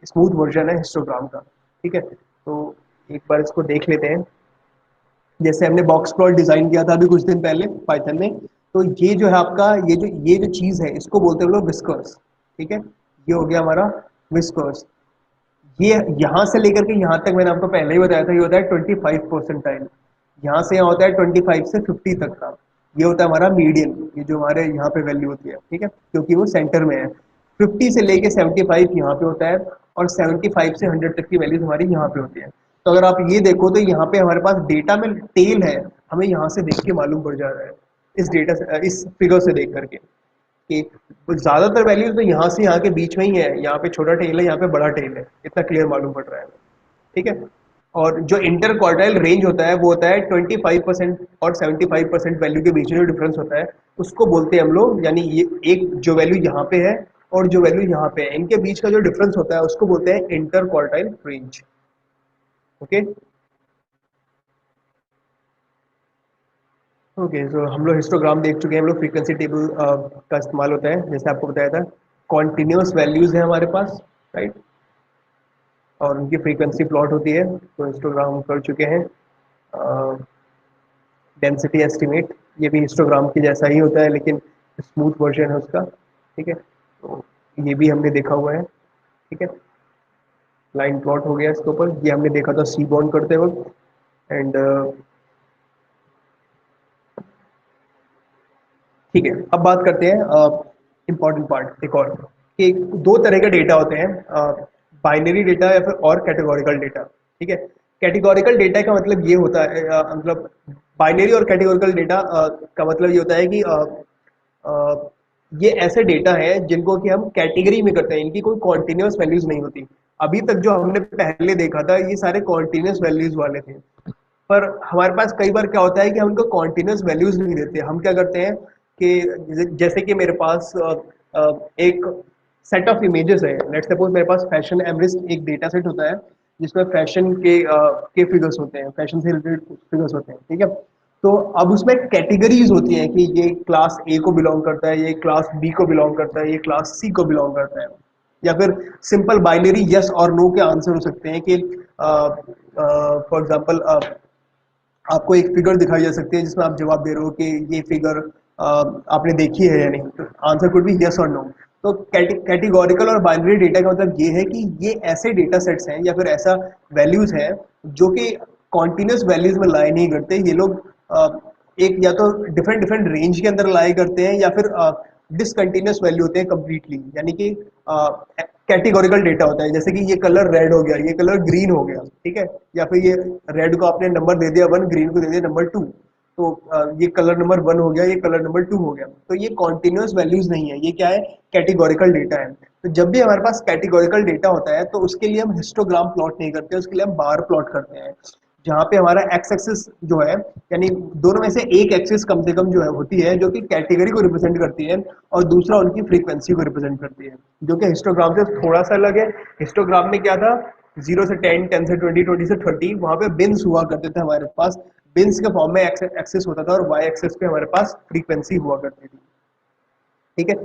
Speaker 1: स्मूथ वर्जन है हिस्टोग्राम का, ठीक है। तो एक बार इसको देख लेते हैं। जैसे हमने बॉक्स प्लॉट डिजाइन किया था अभी कुछ दिन पहले पाइथन में, तो ये जो है आपका ये जो चीज है इसको बोलते हैं हम लोग विस्कर्स, ठीक है। ये हो गया हमारा विस्कर्स। ये यहाँ से लेकर के यहाँ तक मैंने आपको पहले ही बताया था, ये होता है 25 परसेंटाइल। यहाँ से यहाँ होता है 25 से 50 तक का। ये होता है हमारा मीडियन, ये जो हमारे यहाँ पे वैल्यू होती है, ठीक है, क्योंकि वो सेंटर में है। 50 से लेके 75 यहाँ पे होता है और 75 से 100 तक की वैल्यूज हमारी यहाँ पे होती है। तो अगर आप ये देखो तो यहाँ पे हमारे पास डेटा में टेल है, हमें यहाँ से देख के मालूम पड़ जा रहा है, इस डेटा से, इस फिगर से देख करके कि ज्यादातर वैल्यूज तो यहाँ से यहाँ के बीच में ही है। यहाँ पे छोटा टेल है, यहाँ पे बड़ा टेल है, इतना क्लियर मालूम पड़ रहा है, ठीक है। और जो इंटर क्वार्टाइल रेंज होता है वो होता है 25% और 75% वैल्यू के बीच में जो डिफरेंस होता है उसको बोलते हैं हम लोग, यानी ये एक जो वैल्यू यहाँ पे है और जो वैल्यू यहाँ पे है इनके बीच का जो डिफरेंस होता है उसको बोलते हैं inter quartile range, okay. Okay, तो हम लोग हिस्टोग्राम देख चुके हैं, हम लोग फ्रीक्वेंसी टेबल का इस्तेमाल होता है जैसे आपको बताया था। कॉन्टिन्यूस वैल्यूज है हमारे पास, राइट, और उनकी फ्रीक्वेंसी प्लॉट होती है, तो हिस्टोग्राम कर चुके हैं। डेंसिटी एस्टिमेट, ये भी हिस्टोग्राम की जैसा ही होता है लेकिन स्मूथ वर्जन है उसका, ठीक है। तो ये भी हमने देखा हुआ है, ठीक है। लाइन प्लॉट हो गया इसके ऊपर, ये हमने देखा था सी बॉन्ड करते वक्त। एंड ठीक है, अब बात करते हैं इंपॉर्टेंट पार्ट एक और, कि दो तरह के डेटा होते हैं, बाइनरी डेटा या फिर और कैटेगोरिकल डेटा, ठीक है। कैटेगोरिकल डेटा का मतलब ये होता है, मतलब बाइनरी और कैटेगोरिकल डेटा का मतलब ये होता है कि अ, ये ऐसे डेटा है जिनको कि हम कैटेगरी में करते हैं, इनकी कोई कॉन्टिन्यूस वैल्यूज नहीं होती। अभी तक जो हमने पहले देखा था ये सारे कॉन्टिन्यूस वैल्यूज वाले थे, पर हमारे पास कई बार क्या होता है कि हम उनको कॉन्टिन्यूस वैल्यूज नहीं देते। हम क्या करते हैं कि जैसे कि मेरे पास एक सेट ऑफ इमेजेस है, लेट्स सपोज मेरे पास फैशन एवरेस्ट एक डेटा सेट होता है जिसमें फैशन के फिगर्स होते हैं, फैशन से रिलेटेड फिगर्स होते हैं, ठीक है। तो अब उसमें कैटेगरीज होती हैं कि ये क्लास ए को बिलोंग करता है, ये क्लास बी को बिलोंग करता है, ये क्लास सी को बिलोंग करता है। या फिर सिंपल बाइनरी यस और नो के आंसर हो सकते हैं कि फॉर एग्जांपल आपको एक फिगर दिखाई जा सकती है जिसमें आप जवाब दे रहे हो कि ये फिगर आपने देखी है या नहीं, तो आंसर कुड बी यस और नो। तो कैटेगोरिकल और बाइनरी डेटा का मतलब ये है कि ये ऐसे डेटा सेट्स हैं या फिर ऐसा वैल्यूज हैं जो कि कॉन्टिन्यूस वैल्यूज में लाए नहीं करते। ये लोग एक या तो डिफरेंट डिफरेंट रेंज के अंदर लाए करते हैं या फिर डिसकंटिन्यूस वैल्यू होते हैं कम्प्लीटली, यानी कि कैटेगोरिकल डेटा होता है। जैसे कि ये कलर रेड हो गया, ये कलर ग्रीन हो गया, ठीक है। या फिर ये रेड को आपने नंबर दे दिया 1, ग्रीन को दे दिया नंबर 2, तो ये कलर नंबर 1 हो गया, ये कलर नंबर 2 हो गया। तो ये कॉन्टिन्यूस वैल्यूज नहीं है, ये क्या है, कैटेगोरिकल डेटा है। तो जब भी हमारे पास कैटेगोरिकल डेटा होता है तो उसके लिए हम हिस्टोग्राम प्लॉट नहीं करते, उसके लिए हम बार प्लॉट करते हैं, जहाँ पे हमारा एक्स एक्सिस जो है, यानी दोनों में से एक एक्सिस कम से कम जो है होती है जो कि कैटेगरी को रिप्रेजेंट करती है और दूसरा उनकी फ्रीक्वेंसी को रिप्रेजेंट करती है, जो कि हिस्टोग्राम से थोड़ा सा अलग है। हिस्टोग्राम में क्या था 0 से 10, 10 से 20, 20 से 30, वहां पे बिन्स हुआ करते थे हमारे पास, बिन्स के फॉर्म में एक्सेस होता था और वाई एक्सेस पे हमारे पास फ्रीक्वेंसी हुआ करती थी। ठीक है,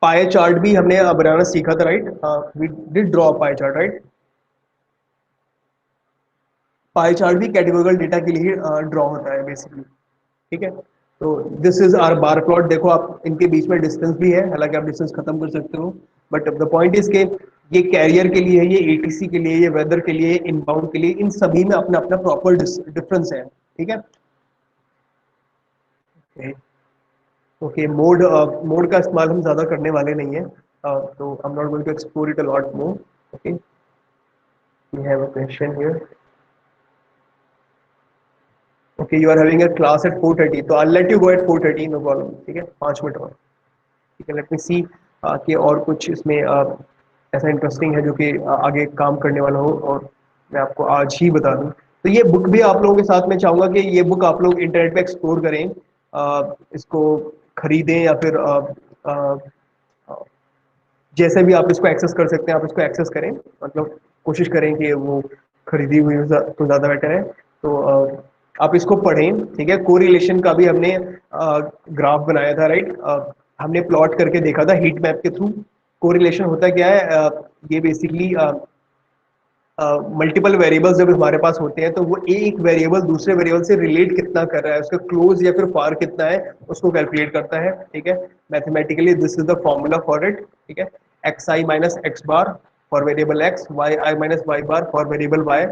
Speaker 1: पाई चार्ट भी हमने बनाना सीखा था, right? We did draw pie chart, right? Pie chart भी कैटेगोरिकल डेटा के लिए ड्रॉ होता है बेसिकली। ठीक है, तो this is our bar plot. देखो आप इनके बीच में डिस्टेंस भी है, हालांकि आप डिस्टेंस खत्म कर सकते हो, बट द पॉइंट इज के ये कैरियर के लिए, ये एटीसी के लिए, ये वेदर के लिए, इनबाउंड के लिए, इन सभी में अपना अपना प्रॉपर डिफरेंस है। ठीक है, ओके, मोड मोड का इस्तेमाल हम ज्यादा करने वाले नहीं है, तो I am not going to explore it a lot more. Okay, we have a question here. Okay, you are having a class at 4:30, तो I let you go at 4:30, no problem. ठीक है, 5 मिनट और। ठीक है, लेट मी सी कि और कुछ इसमें ऐसा इंटरेस्टिंग है जो कि आगे काम करने वाला हो और मैं आपको आज ही बता दूं। तो ये बुक भी आप लोगों के साथ में चाहूंगा कि ये बुक आप लोग इंटरनेट पे एक्सप्लोर करें, इसको खरीदें या फिर अ, जैसे भी आप इसको एक्सेस कर सकते हैं आप इसको एक्सेस करें, मतलब कोशिश करें कि वो खरीदी हुई हो तो ज़्यादा बेटर है। तो आप इसको पढ़ें। ठीक है, कोरिलेशन का भी हमने ग्राफ बनाया था, राइट? हमने प्लॉट करके देखा था हीट मैप के थ्रू। कोरिलेशन होता क्या है? ये बेसिकली मल्टीपल वेरिएबल्स जब हमारे पास होते हैं तो वो एक वेरिएबल दूसरे वेरिएबल से रिलेट कितना कर रहा है, उसका क्लोज या फिर फार कितना है, उसको कैलकुलेट करता है। ठीक है, mathematically this is the formula for it. ठीक है, X I minus X bar for variable X, Y I minus Y bar for variable Y,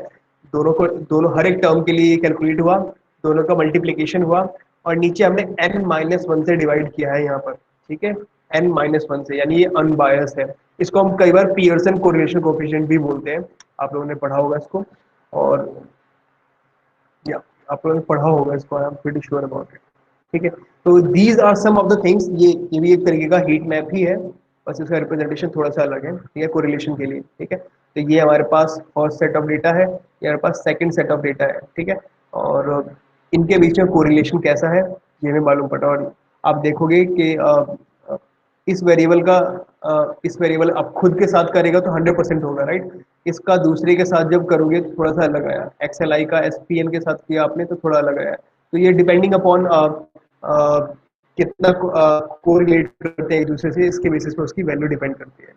Speaker 1: दोनों हर एक टर्म के लिए कैलकुलेट हुआ, दोनों का मल्टीप्लीकेशन हुआ, और नीचे हमने n-1 से डिवाइड किया है यहाँ पर। ठीक है, n-1 से, यानी ये अनबायस है। इसको हम कई बार पियर्सन कोरिलेशन कोएफिशिएंट भी बोलते हैं, आप लोगों ने पढ़ा होगा इसको। और या आप लोगों ने पढ़ा होगा इसको, I am pretty sure about it. ठीक है, तो these are some of the things, ये भी एक तरीके का हीट मैप ही है, बस इसका रिप्रेजेंटेशन थोड़ा सा अलग है। ठीक है, कोरिलेशन के लिए। ठीक है, तो ये हमारे पास फर्स्ट सेट ऑफ डेटा है, ये हमारे पास सेकंड सेट ऑफ डेटा है। ठीक है, और इनके बीच में कोरिलेशन कैसा है ये हमें मालूम पड़ा। और आप देखोगे कि इस वेरिएबल का इस वेरिएबल आप खुद के साथ करेगा तो 100% होगा, राइट? इसका दूसरे के साथ जब करोगे तो थोड़ा सा अलग आया, एक्सएलआई का एसपीएन के साथ किया आपने तो थोड़ा अलग आया। तो ये डिपेंडिंग अपॉन कितना कोरिलेट करते हैं एक दूसरे से, इसके बेसिस पे उसकी वैल्यू डिपेंड करती है।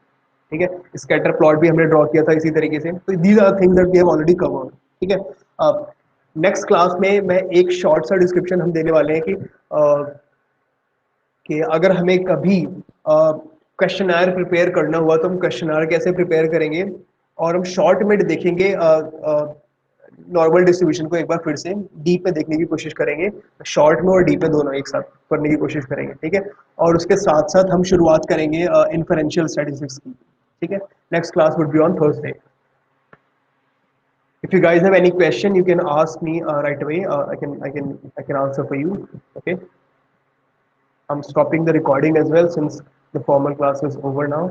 Speaker 1: ठीक है, स्कैटर प्लॉट भी हमने ड्रॉ किया था इसी तरीके से। तो these are things that we have already covered. ठीक है, नेक्स्ट क्लास में मैं एक शॉर्ट सा डिस्क्रिप्शन हम देने वाले हैं कि अगर हमें कभी क्वेश्चनायर प्रिपेयर करना हुआ तो हम क्वेश्चनायर कैसे प्रिपेयर करेंगे, और हम शॉर्ट में देखेंगे नॉर्मल डिस्ट्रीब्यूशन को एक बार फिर से डीप में देखने की कोशिश करेंगे। शॉर्ट में और डीप में दोनों एक साथ करने की कोशिश करेंगे। ठीक है, और उसके साथ साथ हम शुरुआत करेंगे इन्फरेंशियल स्टैटिस्टिक्स की। ठीक है, next class would be on Thursday. If you guys have any question, you can ask me right away. I can answer for you. Okay. I'm stopping the recording as well since the formal class is over now.